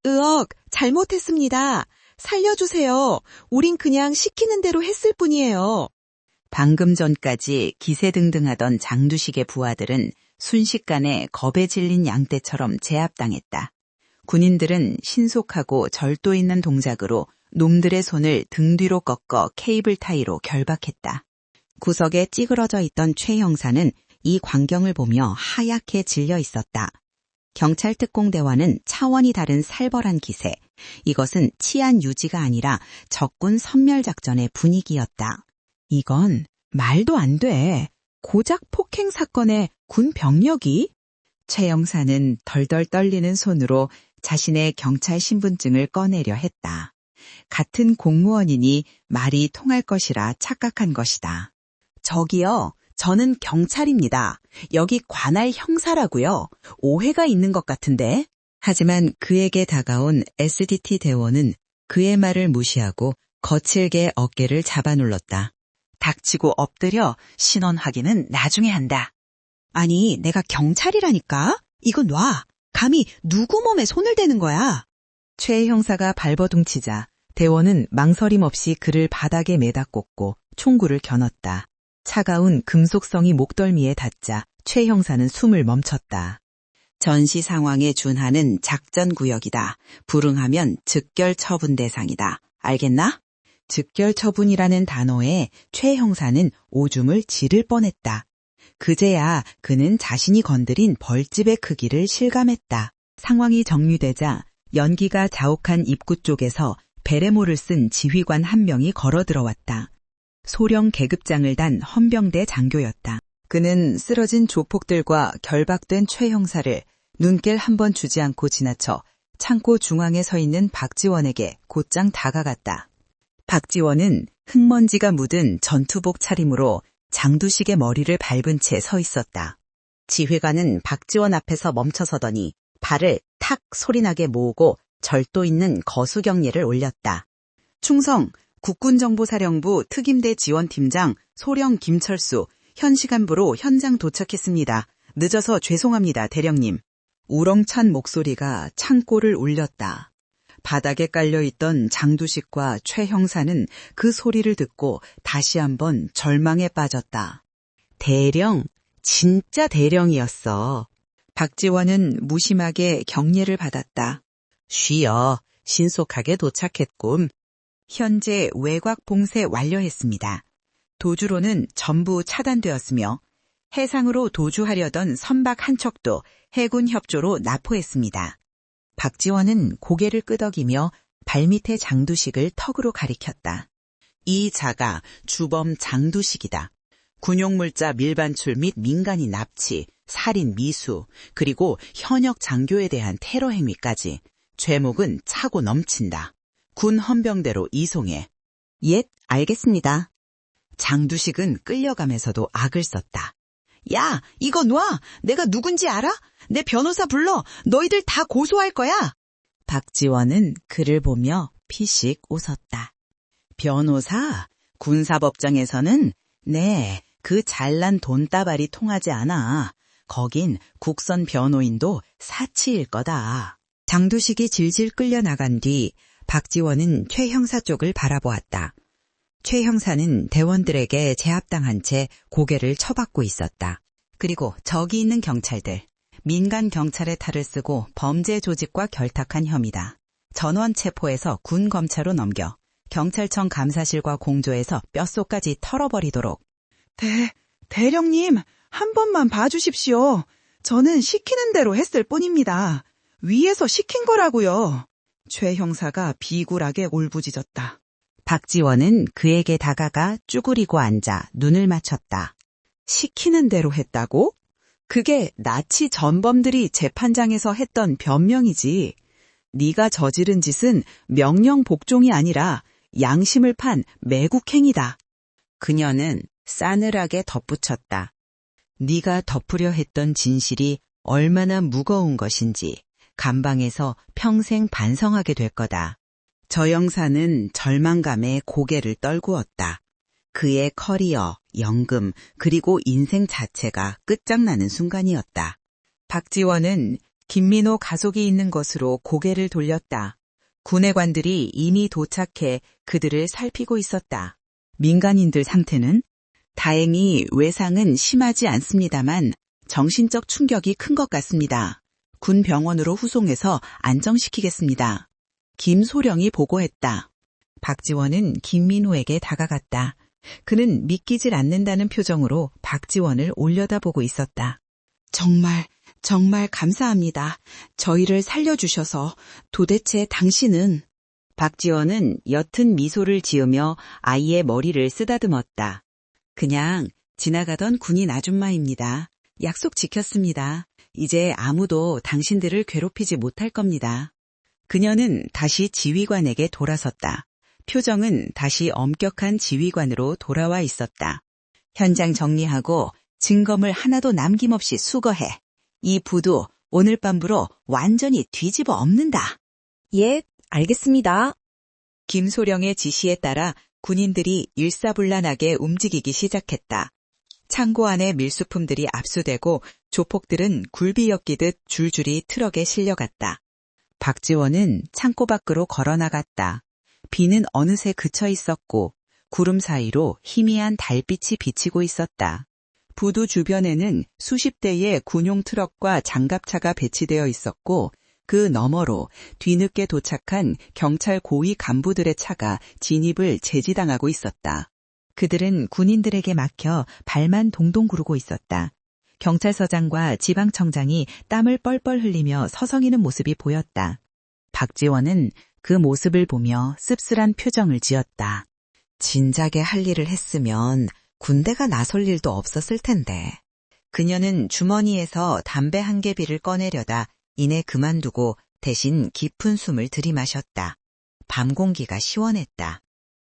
[SPEAKER 4] 으억, 잘못했습니다. 살려주세요. 우린 그냥 시키는 대로 했을 뿐이에요.
[SPEAKER 1] 방금 전까지 기세등등하던 장두식의 부하들은 순식간에 겁에 질린 양떼처럼 제압당했다. 군인들은 신속하고 절도 있는 동작으로 놈들의 손을 등 뒤로 꺾어 케이블 타이로 결박했다. 구석에 찌그러져 있던 최 형사는 이 광경을 보며 하얗게 질려 있었다. 경찰 특공대와는 차원이 다른 살벌한 기세. 이것은 치안 유지가 아니라 적군 섬멸작전의 분위기였다.
[SPEAKER 3] 이건 말도 안 돼. 고작 폭행 사건의 군 병력이?
[SPEAKER 1] 최 형사는 덜덜 떨리는 손으로 자신의 경찰 신분증을 꺼내려 했다. 같은 공무원이니 말이 통할 것이라 착각한 것이다.
[SPEAKER 3] 저기요, 저는 경찰입니다. 여기 관할 형사라고요. 오해가 있는 것 같은데.
[SPEAKER 1] 하지만 그에게 다가온 SDT 대원은 그의 말을 무시하고 거칠게 어깨를 잡아 눌렀다.
[SPEAKER 3] 닥치고 엎드려 신원 확인은 나중에 한다. 아니, 내가 경찰이라니까? 이건 놔. 감히 누구 몸에 손을 대는 거야?
[SPEAKER 1] 최 형사가 발버둥치자 대원은 망설임 없이 그를 바닥에 매다 꽂고 총구를 겨눴다. 차가운 금속성이 목덜미에 닿자 최 형사는 숨을 멈췄다. 전시 상황에 준하는 작전 구역이다. 불응하면 즉결 처분 대상이다. 알겠나? 즉결 처분이라는 단어에 최 형사는 오줌을 지를 뻔했다. 그제야 그는 자신이 건드린 벌집의 크기를 실감했다. 상황이 정리되자 연기가 자욱한 입구 쪽에서 베레모를 쓴 지휘관 한 명이 걸어 들어왔다. 소령 계급장을 단 헌병대 장교였다. 그는 쓰러진 조폭들과 결박된 최 형사를 눈길 한 번 주지 않고 지나쳐 창고 중앙에 서 있는 박지원에게 곧장 다가갔다. 박지원은 흙먼지가 묻은 전투복 차림으로 장두식의 머리를 밟은 채 서 있었다. 지휘관은 박지원 앞에서 멈춰서더니 발을 탁 소리나게 모으고 절도 있는 거수경례를 올렸다. 충성, 국군정보사령부 특임대 지원팀장 소령 김철수, 현 시간부로 현장 도착했습니다. 늦어서 죄송합니다, 대령님. 우렁찬 목소리가 창고를 울렸다. 바닥에 깔려있던 장두식과 최 형사는 그 소리를 듣고 다시 한번 절망에 빠졌다. 대령, 진짜 대령이었어. 박지원은 무심하게 경례를 받았다. 쉬어, 신속하게 도착했군. 현재 외곽 봉쇄 완료했습니다. 도주로는 전부 차단되었으며 해상으로 도주하려던 선박 한 척도 해군 협조로 납포했습니다. 박지원은 고개를 끄덕이며 발밑의 장두식을 턱으로 가리켰다. 이 자가 주범 장두식이다. 군용물자 밀반출 및 민간인 납치, 살인 미수, 그리고 현역 장교에 대한 테러 행위까지 죄목은 차고 넘친다. 군 헌병대로 이송해. 예, 알겠습니다. 장두식은 끌려가면서도 악을 썼다.
[SPEAKER 3] 야, 이거 놔! 내가 누군지 알아? 내 변호사 불러! 너희들 다 고소할 거야!
[SPEAKER 1] 박지원은 그를 보며 피식 웃었다. 변호사? 군사법정에서는 네, 그 잘난 돈다발이 통하지 않아. 거긴 국선 변호인도 사치일 거다. 장두식이 질질 끌려나간 뒤 박지원은 최 형사 쪽을 바라보았다. 최 형사는 대원들에게 제압당한 채 고개를 쳐박고 있었다. 그리고 저기 있는 경찰들. 민간 경찰의 탈을 쓰고 범죄 조직과 결탁한 혐의다. 전원 체포해서 군 검찰로 넘겨 경찰청 감사실과 공조해서 뼛속까지 털어버리도록.
[SPEAKER 3] 대령님, 한 번만 봐주십시오. 저는 시키는 대로 했을 뿐입니다. 위에서 시킨 거라고요. 최 형사가 비굴하게 울부짖었다.
[SPEAKER 1] 박지원은 그에게 다가가 쭈그리고 앉아 눈을 맞췄다.
[SPEAKER 3] 시키는 대로 했다고? 그게 나치 전범들이 재판장에서 했던 변명이지. 네가 저지른 짓은 명령 복종이 아니라 양심을 판 매국행위다.
[SPEAKER 1] 그녀는 싸늘하게 덧붙였다. 네가 덮으려 했던 진실이 얼마나 무거운 것인지 감방에서 평생 반성하게 될 거다. 저 형사는 절망감에 고개를 떨구었다. 그의 커리어, 연금, 그리고 인생 자체가 끝장나는 순간이었다. 박지원은 김민호 가족이 있는 것으로 고개를 돌렸다. 군의관들이 이미 도착해 그들을 살피고 있었다. 민간인들 상태는?
[SPEAKER 3] 다행히 외상은 심하지 않습니다만 정신적 충격이 큰 것 같습니다. 군 병원으로 후송해서 안정시키겠습니다. 김소령이 보고했다.
[SPEAKER 2] 박지원은 김민호에게 다가갔다. 그는 믿기질 않는다는 표정으로 박지원을 올려다보고 있었다.
[SPEAKER 3] 정말 감사합니다. 저희를 살려주셔서. 도대체 당신은?
[SPEAKER 1] 박지원은 옅은 미소를 지으며 아이의 머리를 쓰다듬었다. 그냥 지나가던 군인 아줌마입니다. 약속 지켰습니다. 이제 아무도 당신들을 괴롭히지 못할 겁니다. 그녀는 다시 지휘관에게 돌아섰다. 표정은 다시 엄격한 지휘관으로 돌아와 있었다. 현장 정리하고 증거물 하나도 남김없이 수거해. 이 부두 오늘 밤부로 완전히 뒤집어 엎는다.
[SPEAKER 2] 예, 알겠습니다.
[SPEAKER 1] 김소령의 지시에 따라 군인들이 일사불란하게 움직이기 시작했다. 창고 안에 밀수품들이 압수되고 조폭들은 굴비 엮이듯 줄줄이 트럭에 실려갔다. 박지원은 창고 밖으로 걸어나갔다. 비는 어느새 그쳐 있었고 구름 사이로 희미한 달빛이 비치고 있었다. 부두 주변에는 수십 대의 군용 트럭과 장갑차가 배치되어 있었고 그 너머로 뒤늦게 도착한 경찰 고위 간부들의 차가 진입을 제지당하고 있었다. 그들은 군인들에게 막혀 발만 동동 구르고 있었다. 경찰서장과 지방청장이 땀을 뻘뻘 흘리며 서성이는 모습이 보였다. 박지원은 그 모습을 보며 씁쓸한 표정을 지었다. 진작에 할 일을 했으면 군대가 나설 일도 없었을 텐데. 그녀는 주머니에서 담배 한 개비를 꺼내려다 이내 그만두고 대신 깊은 숨을 들이마셨다. 밤 공기가 시원했다.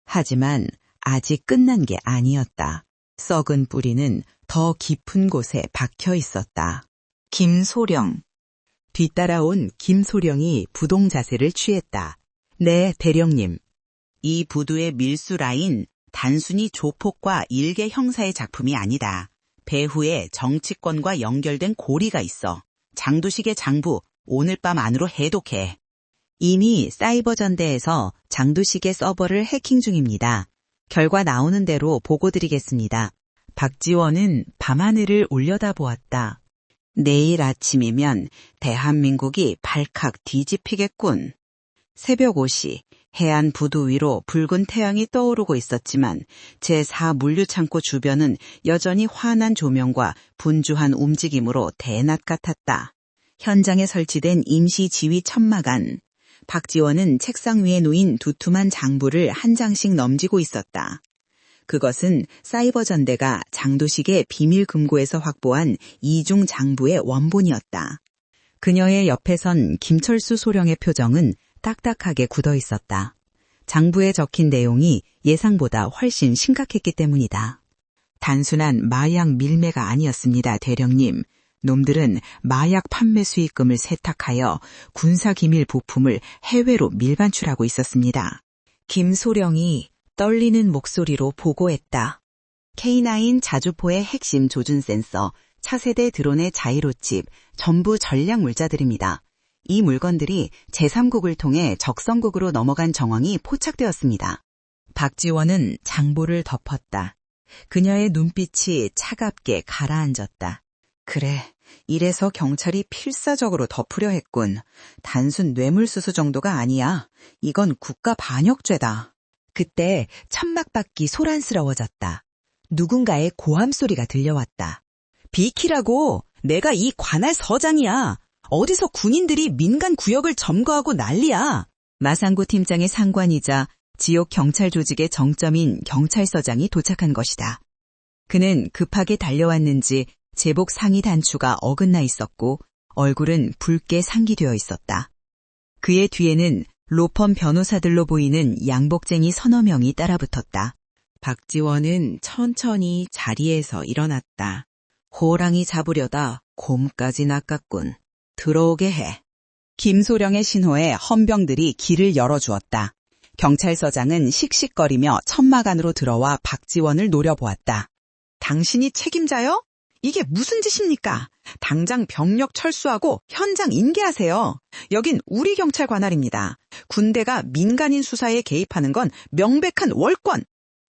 [SPEAKER 1] 하지만 아직 끝난 게 아니었다. 썩은 뿌리는 더 깊은 곳에 박혀 있었다. 김소령. 뒤따라온 김소령이 부동 자세를 취했다. 네, 대령님. 이 부두의 밀수 라인 단순히 조폭과 일개 형사의 작품이 아니다. 배후에 정치권과 연결된 고리가 있어. 장두식의 장부, 오늘 밤 안으로 해독해. 이미 사이버 전대에서 장두식의 서버를 해킹 중입니다. 결과 나오는 대로 보고드리겠습니다. 박지원은 밤하늘을 올려다보았다. 내일 아침이면 대한민국이 발칵 뒤집히겠군. 새벽 5시 해안 부두 위로 붉은 태양이 떠오르고 있었지만 제4 물류창고 주변은 여전히 환한 조명과 분주한 움직임으로 대낮 같았다. 현장에 설치된 임시 지휘 천막 안. 박지원은 책상 위에 놓인 두툼한 장부를 한 장씩 넘지고 있었다. 그것은 사이버 전대가 장도식의 비밀 금고에서 확보한 이중 장부의 원본이었다. 그녀의 옆에 선 김철수 소령의 표정은 딱딱하게 굳어 있었다. 장부에 적힌 내용이 예상보다 훨씬 심각했기 때문이다. 단순한 마약 밀매가 아니었습니다, 대령님. 놈들은 마약 판매 수익금을 세탁하여 군사기밀 부품을 해외로 밀반출하고 있었습니다. 김소령이 떨리는 목소리로 보고했다. K9 자주포의 핵심 조준 센서, 차세대 드론의 자이로칩, 전부 전략 물자들입니다. 이 물건들이 제3국을 통해 적성국으로 넘어간 정황이 포착되었습니다. 박지원은 장부를 덮었다. 그녀의 눈빛이 차갑게 가라앉았다. 그래, 이래서 경찰이 필사적으로 덮으려 했군. 단순 뇌물수수 정도가 아니야. 이건 국가 반역죄다. 그때 천막 밖이 소란스러워졌다. 누군가의 고함 소리가 들려왔다. 비키라고! 내가 이 관할 서장이야. 어디서 군인들이 민간 구역을 점거하고 난리야. 마상구 팀장의 상관이자 지역 경찰 조직의 정점인 경찰서장이 도착한 것이다. 그는 급하게 달려왔는지 제복 상의 단추가 어긋나 있었고 얼굴은 붉게 상기되어 있었다. 그의 뒤에는 로펌 변호사들로 보이는 양복쟁이 서너 명이 따라붙었다. 박지원은 천천히 자리에서 일어났다. 호랑이 잡으려다 곰까지 낚았군. 들어오게 해. 김소령의 신호에 헌병들이 길을 열어주었다. 경찰서장은 씩씩거리며 천막 안으로 들어와 박지원을 노려보았다. 당신이 책임자요? 이게 무슨 짓입니까? 당장 병력 철수하고 현장 인계하세요. 여긴 우리 경찰 관할입니다. 군대가 민간인 수사에 개입하는 건 명백한 월권.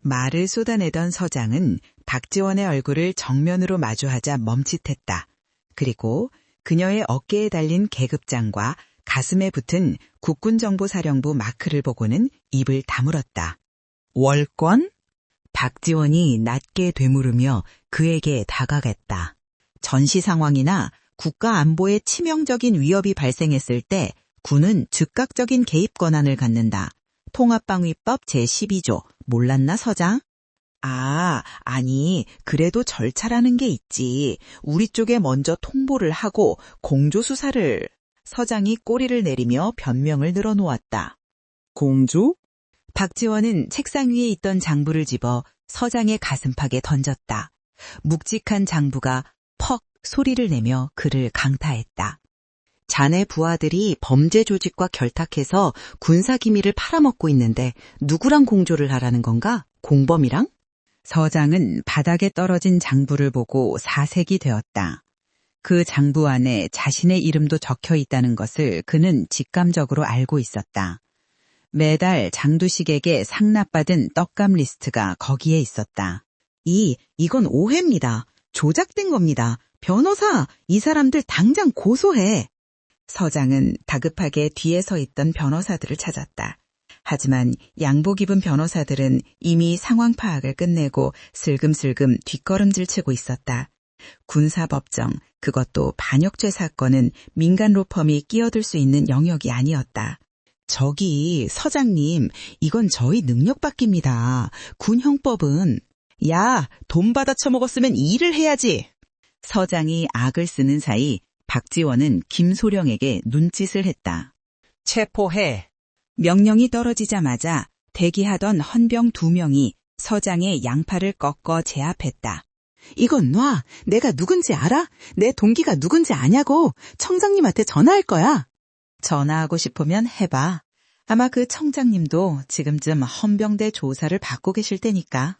[SPEAKER 3] 말을 쏟아내던 서장은 박지원의 얼굴을 정면으로 마주하자 멈칫했다. 그리고 그녀의 어깨에 달린 계급장과 가슴에 붙은 국군정보사령부 마크를 보고는 입을 다물었다. 월권? 박지원이 낮게 되물으며 그에게 다가갔다. 전시 상황이나 국가 안보에 치명적인 위협이 발생했을 때 군은 즉각적인 개입 권한을 갖는다. 통합방위법 제12조 몰랐나 서장? 아니 그래도 절차라는 게 있지. 우리 쪽에 먼저 통보를 하고 공조수사를. 서장이 꼬리를 내리며 변명을 늘어놓았다. 공조? 박지원은 책상 위에 있던 장부를 집어 서장의 가슴팍에 던졌다. 묵직한 장부가 퍽 소리를 내며 그를 강타했다. 자네 부하들이 범죄 조직과 결탁해서 군사기밀을 팔아먹고 있는데 누구랑 공조를 하라는 건가? 공범이랑? 서장은 바닥에 떨어진 장부를 보고 사색이 되었다. 그 장부 안에 자신의 이름도 적혀 있다는 것을 그는 직감적으로 알고 있었다. 매달 장두식에게 상납받은 떡값 리스트가 거기에 있었다. 이건 오해입니다. 조작된 겁니다. 변호사, 이 사람들 당장 고소해. 서장은 다급하게 뒤에 서 있던 변호사들을 찾았다. 하지만 양복 입은 변호사들은 이미 상황 파악을 끝내고 슬금슬금 뒷걸음질 치고 있었다. 군사법정, 그것도 반역죄 사건은 민간 로펌이 끼어들 수 있는 영역이 아니었다. 저기 서장님, 이건 저희 능력 밖입니다. 군형법은. 야, 돈 받아 처먹었으면 일을 해야지. 서장이 악을 쓰는 사이 박지원은 김소령에게 눈짓을 했다. 체포해. 명령이 떨어지자마자 대기하던 헌병 2명이 서장의 양팔을 꺾어 제압했다. 이건 놔. 내가 누군지 알아? 내 동기가 누군지 아냐고. 청장님한테 전화할 거야. 전화하고 싶으면 해봐. 아마 그 청장님도 지금쯤 헌병대 조사를 받고 계실 테니까.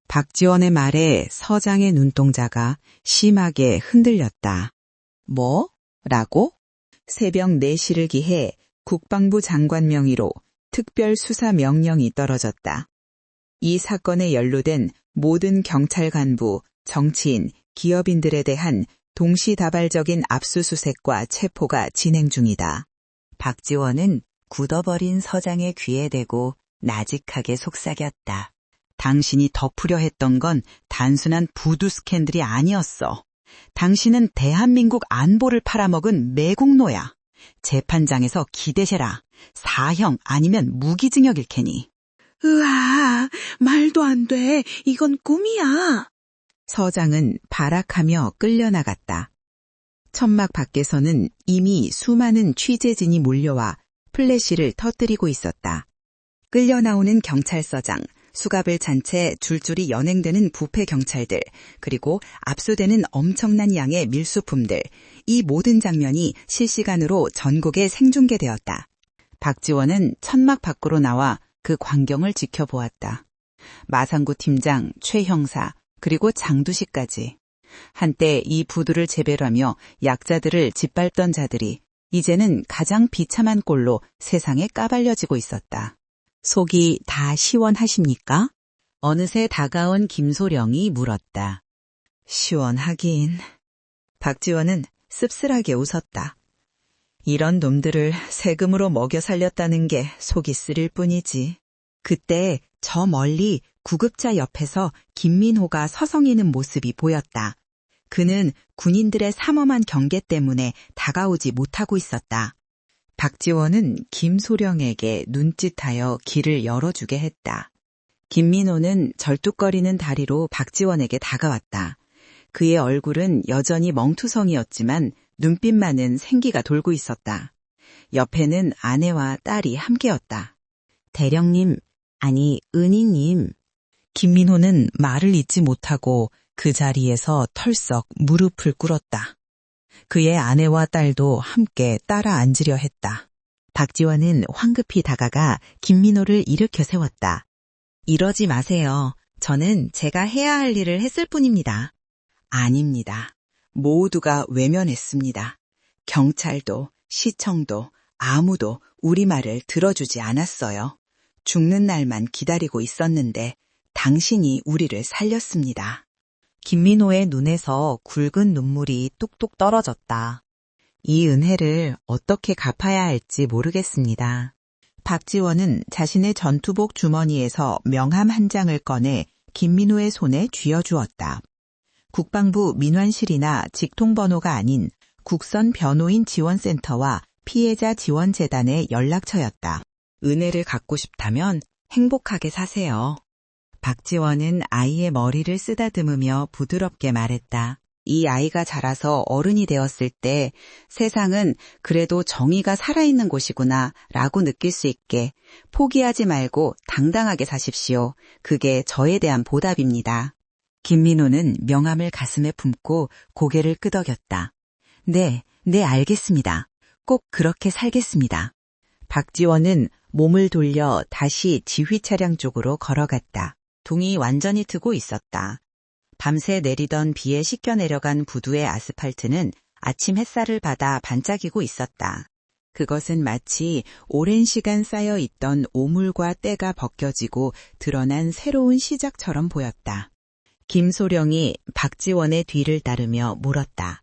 [SPEAKER 3] 박지원의 말에 서장의 눈동자가 심하게 흔들렸다. 뭐라고? 새벽 4시를 기해 국방부 장관 명의로 특별수사 명령이 떨어졌다. 이 사건에 연루된 모든 경찰 간부, 정치인, 기업인들에 대한 동시다발적인 압수수색과 체포가 진행 중이다. 박지원은 굳어버린 서장의 귀에 대고 나직하게 속삭였다. 당신이 덮으려 했던 건 단순한 부두 스캔들이 아니었어. 당신은 대한민국 안보를 팔아먹은 매국노야. 재판장에서 기대세라. 사형 아니면 무기징역일 테니. 으아, 말도 안 돼. 이건 꿈이야. 서장은 발악하며 끌려나갔다. 천막 밖에서는 이미 수많은 취재진이 몰려와 플래시를 터뜨리고 있었다. 끌려나오는 경찰서장, 수갑을 찬 채 줄줄이 연행되는 부패 경찰들, 그리고 압수되는 엄청난 양의 밀수품들, 이 모든 장면이 실시간으로 전국에 생중계되었다. 박지원은 천막 밖으로 나와 그 광경을 지켜보았다. 마상구 팀장, 최 형사, 그리고 장두식까지. 한때 이 부두를 재배하며 약자들을 짓밟던 자들이 이제는 가장 비참한 꼴로 세상에 까발려지고 있었다. 속이 다 시원하십니까? 어느새 다가온 김소령이 물었다. 시원하긴. 박지원은 씁쓸하게 웃었다. 이런 놈들을 세금으로 먹여 살렸다는 게 속이 쓰릴 뿐이지. 그때 저 멀리 구급차 옆에서 김민호가 서성이는 모습이 보였다. 그는 군인들의 삼엄한 경계 때문에 다가오지 못하고 있었다. 박지원은 김소령에게 눈짓하여 길을 열어주게 했다. 김민호는 절뚝거리는 다리로 박지원에게 다가왔다. 그의 얼굴은 여전히 멍투성이었지만 눈빛만은 생기가 돌고 있었다. 옆에는 아내와 딸이 함께였다. 대령님, 아니 은희님. 김민호는 말을 잇지 못하고 그 자리에서 털썩 무릎을 꿇었다. 그의 아내와 딸도 함께 따라 앉으려 했다. 박지원은 황급히 다가가 김민호를 일으켜 세웠다. 이러지 마세요. 저는 제가 해야 할 일을 했을 뿐입니다. 아닙니다. 모두가 외면했습니다. 경찰도 시청도 아무도 우리 말을 들어주지 않았어요. 죽는 날만 기다리고 있었는데 당신이 우리를 살렸습니다.
[SPEAKER 2] 김민호의 눈에서 굵은 눈물이 뚝뚝 떨어졌다. 이 은혜를 어떻게 갚아야 할지 모르겠습니다.
[SPEAKER 3] 박지원은 자신의 전투복 주머니에서 명함 한 장을 꺼내 김민호의 손에 쥐어주었다. 국방부 민환실이나 직통번호가 아닌 국선 변호인 지원센터와 피해자 지원재단의 연락처였다.
[SPEAKER 2] 은혜를 갖고 싶다면 행복하게 사세요. 박지원은 아이의 머리를 쓰다듬으며 부드럽게 말했다.
[SPEAKER 1] 이 아이가 자라서 어른이 되었을 때 세상은 그래도 정의가 살아있는 곳이구나 라고 느낄 수 있게 포기하지 말고 당당하게 사십시오. 그게 저에 대한 보답입니다.
[SPEAKER 2] 김민호는 명함을 가슴에 품고 고개를 끄덕였다. 네, 알겠습니다. 꼭 그렇게 살겠습니다.
[SPEAKER 3] 박지원은 몸을 돌려 다시 지휘 차량 쪽으로 걸어갔다.
[SPEAKER 1] 동이 완전히 트고 있었다. 밤새 내리던 비에 씻겨 내려간 부두의 아스팔트는 아침 햇살을 받아 반짝이고 있었다.
[SPEAKER 3] 그것은 마치 오랜 시간 쌓여 있던 오물과 때가 벗겨지고 드러난 새로운 시작처럼 보였다.
[SPEAKER 1] 김소령이 박지원의 뒤를 따르며 물었다.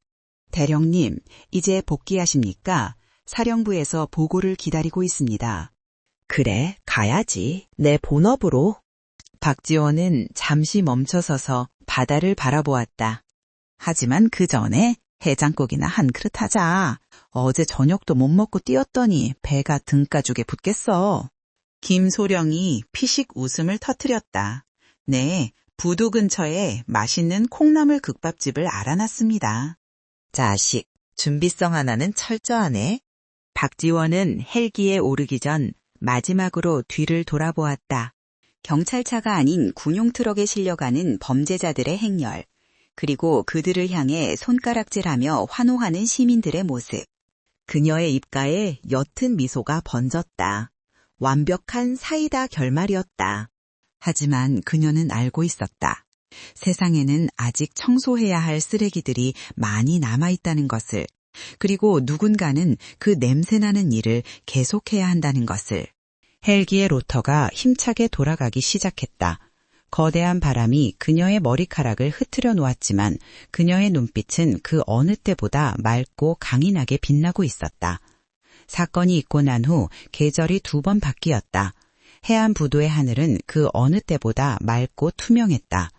[SPEAKER 3] 대령님, 이제 복귀하십니까? 사령부에서 보고를 기다리고 있습니다.
[SPEAKER 1] 그래, 가야지. 내 본업으로.
[SPEAKER 3] 박지원은 잠시 멈춰서서 바다를 바라보았다. 하지만 그 전에 해장국이나 한 그릇 하자. 어제 저녁도 못 먹고 뛰었더니 배가 등가죽에 붙겠어. 김소령이 피식 웃음을 터뜨렸다. 네, 부두 근처에 맛있는 콩나물 국밥집을 알아놨습니다.
[SPEAKER 2] 자식, 준비성 하나는 철저하네.
[SPEAKER 1] 박지원은 헬기에 오르기 전 마지막으로 뒤를 돌아보았다. 경찰차가 아닌 군용 트럭에 실려가는 범죄자들의 행렬, 그리고 그들을 향해 손가락질하며 환호하는 시민들의 모습. 그녀의 입가에 옅은 미소가 번졌다. 완벽한 사이다 결말이었다. 하지만 그녀는 알고 있었다. 세상에는 아직 청소해야 할 쓰레기들이 많이 남아있다는 것을, 그리고 누군가는 그 냄새나는 일을 계속해야 한다는 것을. 헬기의 로터가 힘차게 돌아가기 시작했다. 거대한 바람이 그녀의 머리카락을 흐트려 놓았지만 그녀의 눈빛은 그 어느 때보다 맑고 강인하게 빛나고 있었다. 사건이 있고 난 후 계절이 2번 바뀌었다. 해안 부두의 하늘은 그 어느 때보다 맑고 투명했다.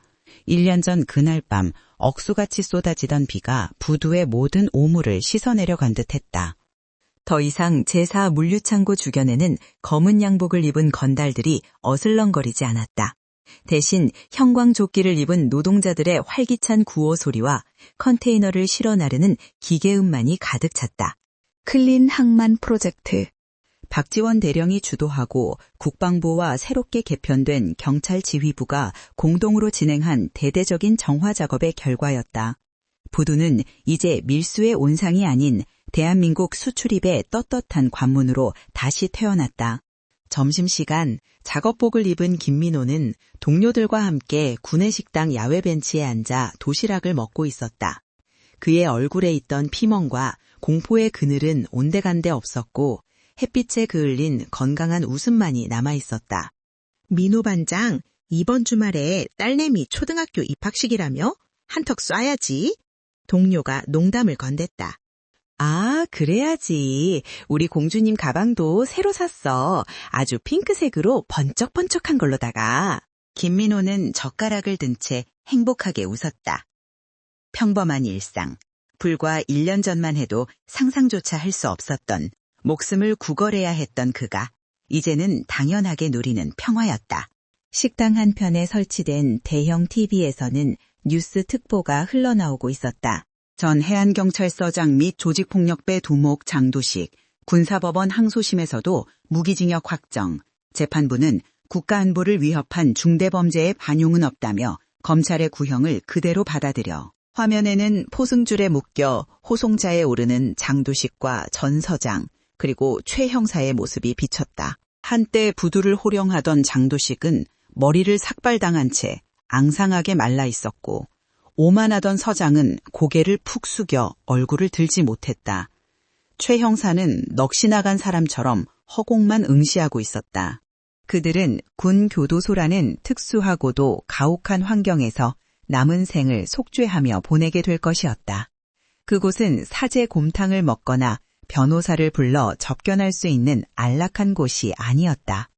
[SPEAKER 1] 1년 전 그날 밤 억수같이 쏟아지던 비가 부두의 모든 오물을 씻어내려 간 듯했다. 더 이상 제4 물류창고 주변에는 검은 양복을 입은 건달들이 어슬렁거리지 않았다. 대신 형광조끼를 입은 노동자들의 활기찬 구호 소리와 컨테이너를 실어 나르는 기계음만이 가득 찼다. 클린 항만 프로젝트. 박지원 대령이 주도하고 국방부와 새롭게 개편된 경찰 지휘부가 공동으로 진행한 대대적인 정화 작업의 결과였다. 부두는 이제 밀수의 온상이 아닌 대한민국 수출입의 떳떳한 관문으로 다시 태어났다. 점심시간 작업복을 입은 김민호는 동료들과 함께 구내식당 야외 벤치에 앉아 도시락을 먹고 있었다. 그의 얼굴에 있던 피멍과 공포의 그늘은 온데간데 없었고 햇빛에 그을린 건강한 웃음만이 남아있었다.
[SPEAKER 4] 민호 반장, 이번 주말에 딸내미 초등학교 입학식이라며? 한턱 쏴야지. 동료가 농담을 건넸다.
[SPEAKER 1] 아, 그래야지. 우리 공주님 가방도 새로 샀어. 아주 핑크색으로 번쩍번쩍한 걸로다가. 김민호는 젓가락을 든 채 행복하게 웃었다. 평범한 일상. 불과 1년 전만 해도 상상조차 할 수 없었던, 목숨을 구걸해야 했던 그가 이제는 당연하게 누리는 평화였다. 식당 한편에 설치된 대형 TV에서는 뉴스 특보가 흘러나오고 있었다. 전 해안경찰서장 및 조직폭력배 두목 장도식, 군사법원 항소심에서도 무기징역 확정, 재판부는 국가안보를 위협한 중대범죄의 반용은 없다며 검찰의 구형을 그대로 받아들여 화면에는 포승줄에 묶여 호송차에 오르는 장도식과 전 서장, 그리고 최 형사의 모습이 비쳤다. 한때 부두를 호령하던 장도식은 머리를 삭발당한 채 앙상하게 말라 있었고 오만하던 서장은 고개를 푹 숙여 얼굴을 들지 못했다. 최 형사는 넋이 나간 사람처럼 허공만 응시하고 있었다. 그들은 군 교도소라는 특수하고도 가혹한 환경에서 남은 생을 속죄하며 보내게 될 것이었다. 그곳은 사제 곰탕을 먹거나 변호사를 불러 접견할 수 있는 안락한 곳이 아니었다.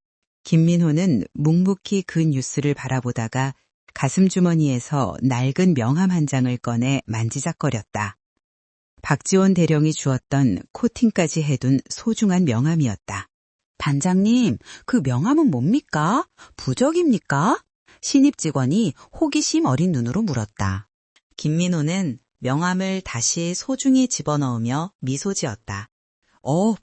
[SPEAKER 1] 김민호는 묵묵히 그 뉴스를 바라보다가 가슴 주머니에서 낡은 명함 한 장을 꺼내 만지작거렸다. 박지원 대령이 주었던 코팅까지 해둔 소중한 명함이었다. 반장님, 그 명함은 뭡니까? 부적입니까? 신입 직원이 호기심 어린 눈으로 물었다. 김민호는 명함을 다시 소중히 집어넣으며 미소 지었다.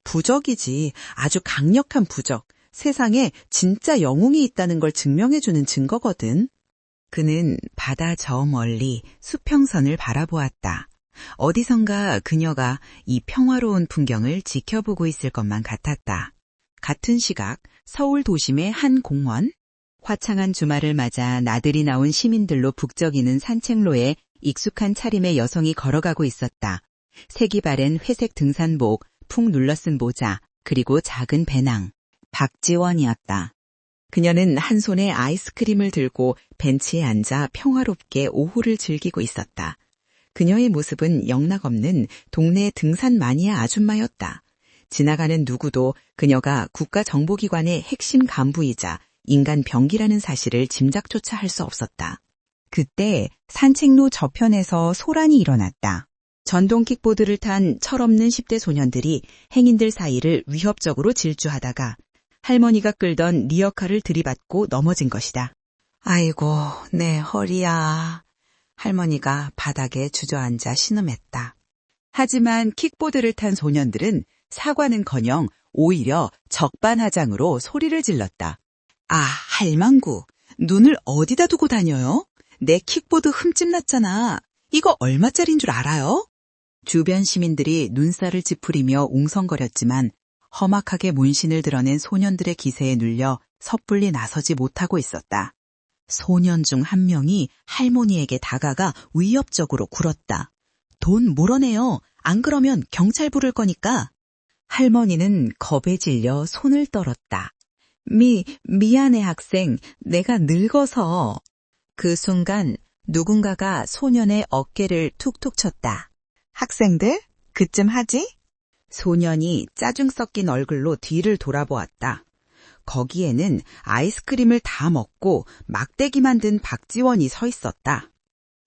[SPEAKER 3] 부적이지. 아주 강력한 부적. 세상에 진짜 영웅이 있다는 걸 증명해주는 증거거든.
[SPEAKER 1] 그는 바다 저 멀리 수평선을 바라보았다. 어디선가 그녀가 이 평화로운 풍경을 지켜보고 있을 것만 같았다. 같은 시각 서울 도심의 한 공원. 화창한 주말을 맞아 나들이 나온 시민들로 북적이는 산책로에 익숙한 차림의 여성이 걸어가고 있었다. 색이 바랜 회색 등산복, 푹 눌러쓴 모자, 그리고 작은 배낭. 박지원이었다. 그녀는 한 손에 아이스크림을 들고 벤치에 앉아 평화롭게 오후를 즐기고 있었다. 그녀의 모습은 영락없는 동네 등산 마니아 아줌마였다. 지나가는 누구도 그녀가 국가정보기관의 핵심 간부이자 인간 병기라는 사실을 짐작조차 할 수 없었다. 그때 산책로 저편에서 소란이 일어났다. 전동 킥보드를 탄 철없는 10대 소년들이 행인들 사이를 위협적으로 질주하다가 할머니가 끌던 리어카를 들이받고 넘어진 것이다. 아이고, 내 허리야. 할머니가 바닥에 주저앉아 신음했다. 하지만 킥보드를 탄 소년들은 사과는커녕 오히려 적반하장으로 소리를 질렀다. 아, 할망구, 눈을 어디다 두고 다녀요? 내 킥보드 흠집 났잖아. 이거 얼마짜린 줄 알아요? 주변 시민들이 눈살을 찌푸리며 웅성거렸지만 험악하게 문신을 드러낸 소년들의 기세에 눌려 섣불리 나서지 못하고 있었다. 소년 중 한 명이 할머니에게 다가가 위협적으로 굴었다. 돈 물어내요. 안 그러면 경찰 부를 거니까. 할머니는 겁에 질려 손을 떨었다. 미안해 학생. 내가 늙어서. 그 순간 누군가가 소년의 어깨를 툭툭 쳤다. 학생들? 그쯤 하지? 소년이 짜증 섞인 얼굴로 뒤를 돌아보았다. 거기에는 아이스크림을 다 먹고 막대기 만든 박지원이 서 있었다.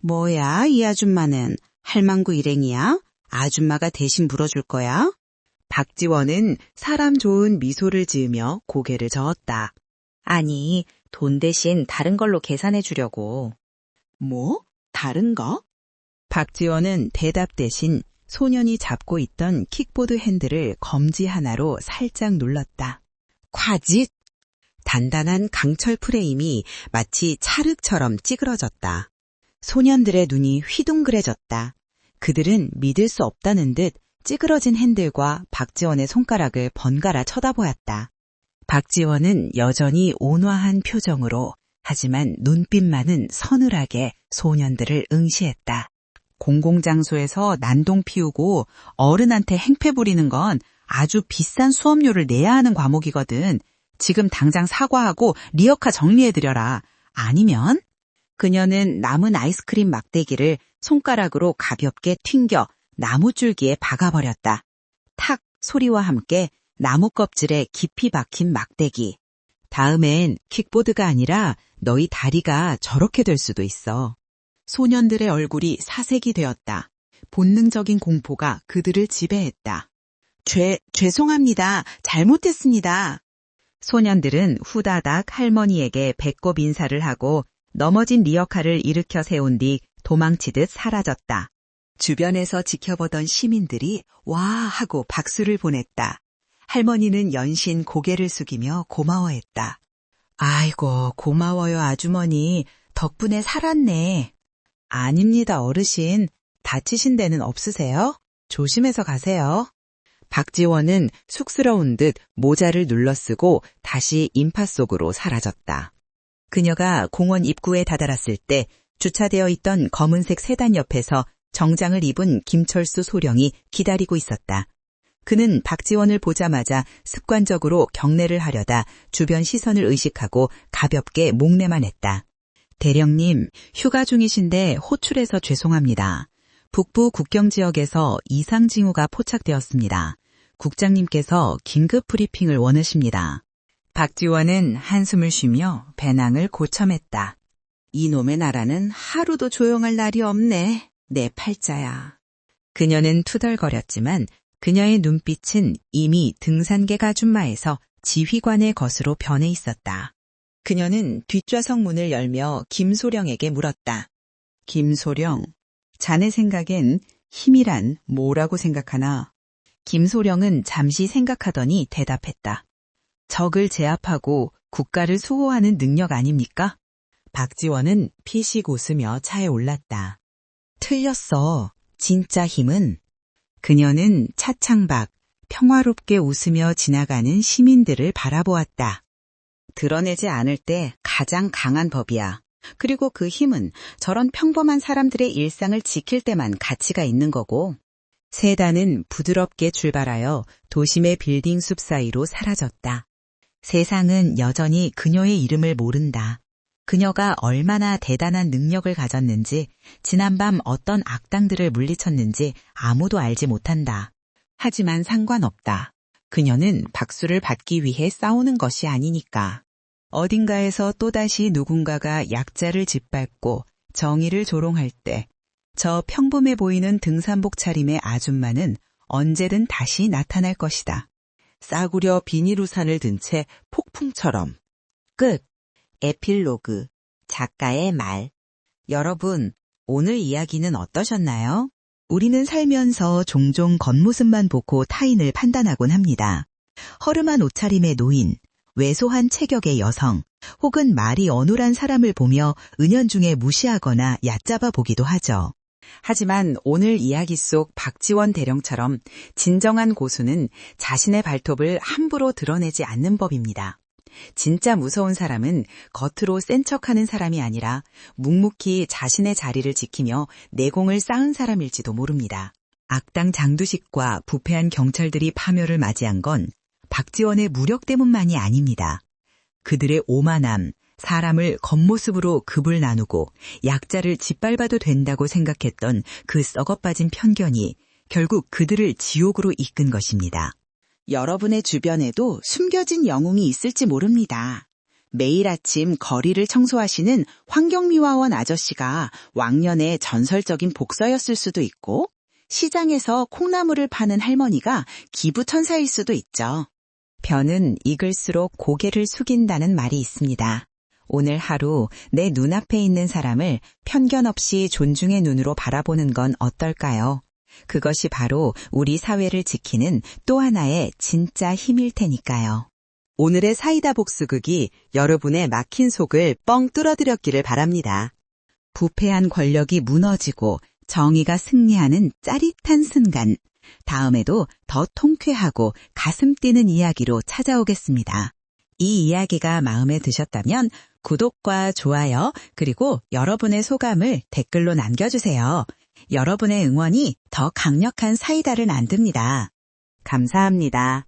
[SPEAKER 1] 뭐야, 이 아줌마는 할망구 일행이야? 아줌마가 대신 물어줄 거야? 박지원은 사람 좋은 미소를 지으며 고개를 저었다. 아니, 돈 대신 다른 걸로 계산해 주려고.
[SPEAKER 3] 뭐? 다른 거?
[SPEAKER 1] 박지원은 대답 대신 소년이 잡고 있던 킥보드 핸들을 검지 하나로 살짝 눌렀다. 콰짓! 단단한 강철 프레임이 마치 찰흙처럼 찌그러졌다. 소년들의 눈이 휘둥그레졌다. 그들은 믿을 수 없다는 듯 찌그러진 핸들과 박지원의 손가락을 번갈아 쳐다보았다. 박지원은 여전히 온화한 표정으로, 하지만 눈빛만은 서늘하게 소년들을 응시했다. 공공장소에서 난동 피우고 어른한테 행패 부리는 건 아주 비싼 수업료를 내야 하는 과목이거든. 지금 당장 사과하고 리어카 정리해드려라. 아니면? 그녀는 남은 아이스크림 막대기를 손가락으로 가볍게 튕겨 나무줄기에 박아버렸다. 탁 소리와 함께 나무 껍질에 깊이 박힌 막대기. 다음엔 킥보드가 아니라 너희 다리가 저렇게 될 수도 있어.
[SPEAKER 3] 소년들의 얼굴이 사색이 되었다. 본능적인 공포가 그들을 지배했다. 죄송합니다. 잘못했습니다.
[SPEAKER 1] 소년들은 후다닥 할머니에게 배꼽 인사를 하고 넘어진 리어카를 일으켜 세운 뒤 도망치듯 사라졌다. 주변에서 지켜보던 시민들이 와 하고 박수를 보냈다. 할머니는 연신 고개를 숙이며 고마워했다. 아이고, 고마워요, 아주머니. 덕분에 살았네. 아닙니다, 어르신. 다치신 데는 없으세요? 조심해서 가세요. 박지원은 쑥스러운 듯 모자를 눌러쓰고 다시 인파 속으로 사라졌다. 그녀가 공원 입구에 다다랐을 때 주차되어 있던 검은색 세단 옆에서 정장을 입은 김철수 소령이 기다리고 있었다.
[SPEAKER 2] 그는 박지원을 보자마자 습관적으로 경례를 하려다 주변 시선을 의식하고 가볍게 목례만 했다. 대령님, 휴가 중이신데 호출해서 죄송합니다. 북부 국경 지역에서 이상 징후가 포착되었습니다. 국장님께서 긴급 브리핑을 원하십니다. 박지원은 한숨을 쉬며 배낭을 고첨했다. 이놈의 나라는 하루도 조용할 날이 없네. 내 팔자야. 그녀는 투덜거렸지만 그녀의 눈빛은 이미 등산객 아줌마에서 지휘관의 것으로 변해 있었다. 그녀는 뒷좌석 문을 열며 김소령에게 물었다. 김소령, 자네 생각엔 힘이란 뭐라고 생각하나? 김소령은 잠시 생각하더니 대답했다. 적을 제압하고 국가를 수호하는 능력 아닙니까? 박지원은 피식 웃으며 차에 올랐다. 틀렸어. 진짜 힘은? 그녀는 차창밖 평화롭게 웃으며 지나가는 시민들을 바라보았다. 드러내지 않을 때 가장 강한 법이야. 그리고 그 힘은 저런 평범한 사람들의 일상을 지킬 때만 가치가 있는 거고. 세단은 부드럽게 출발하여 도심의 빌딩 숲 사이로 사라졌다. 세상은 여전히 그녀의 이름을 모른다. 그녀가 얼마나 대단한 능력을 가졌는지, 지난밤 어떤 악당들을 물리쳤는지 아무도 알지 못한다. 하지만 상관없다. 그녀는 박수를 받기 위해 싸우는 것이 아니니까. 어딘가에서 또다시 누군가가 약자를 짓밟고 정의를 조롱할 때 저 평범해 보이는 등산복 차림의 아줌마는 언제든 다시 나타날 것이다. 싸구려 비닐우산을 든 채 폭풍처럼. 끝. 에필로그. 작가의 말. 여러분, 오늘 이야기는 어떠셨나요? 우리는 살면서 종종 겉모습만 보고 타인을 판단하곤 합니다. 허름한 옷차림의 노인, 왜소한 체격의 여성, 혹은 말이 어눌한 사람을 보며 은연중에 무시하거나 얕잡아 보기도 하죠. 하지만 오늘 이야기 속 박지원 대령처럼 진정한 고수는 자신의 발톱을 함부로 드러내지 않는 법입니다. 진짜 무서운 사람은 겉으로 센 척하는 사람이 아니라 묵묵히 자신의 자리를 지키며 내공을 쌓은 사람일지도 모릅니다. 악당 장두식과 부패한 경찰들이 파멸을 맞이한 건 박지원의 무력 때문만이 아닙니다. 그들의 오만함, 사람을 겉모습으로 급을 나누고 약자를 짓밟아도 된다고 생각했던 그 썩어빠진 편견이 결국 그들을 지옥으로 이끈 것입니다. 여러분의 주변에도 숨겨진 영웅이 있을지 모릅니다. 매일 아침 거리를 청소하시는 환경미화원 아저씨가 왕년의 전설적인 복서였을 수도 있고, 시장에서 콩나물을 파는 할머니가 기부천사일 수도 있죠. 변은 익을수록 고개를 숙인다는 말이 있습니다. 오늘 하루 내 눈앞에 있는 사람을 편견 없이 존중의 눈으로 바라보는 건 어떨까요? 그것이 바로 우리 사회를 지키는 또 하나의 진짜 힘일 테니까요. 오늘의 사이다 복수극이 여러분의 막힌 속을 뻥 뚫어드렸기를 바랍니다. 부패한 권력이 무너지고 정의가 승리하는 짜릿한 순간, 다음에도 더 통쾌하고 가슴 뛰는 이야기로 찾아오겠습니다. 이 이야기가 마음에 드셨다면 구독과 좋아요, 그리고 여러분의 소감을 댓글로 남겨주세요. 여러분의 응원이 더 강력한 사이다를 만듭니다. 감사합니다.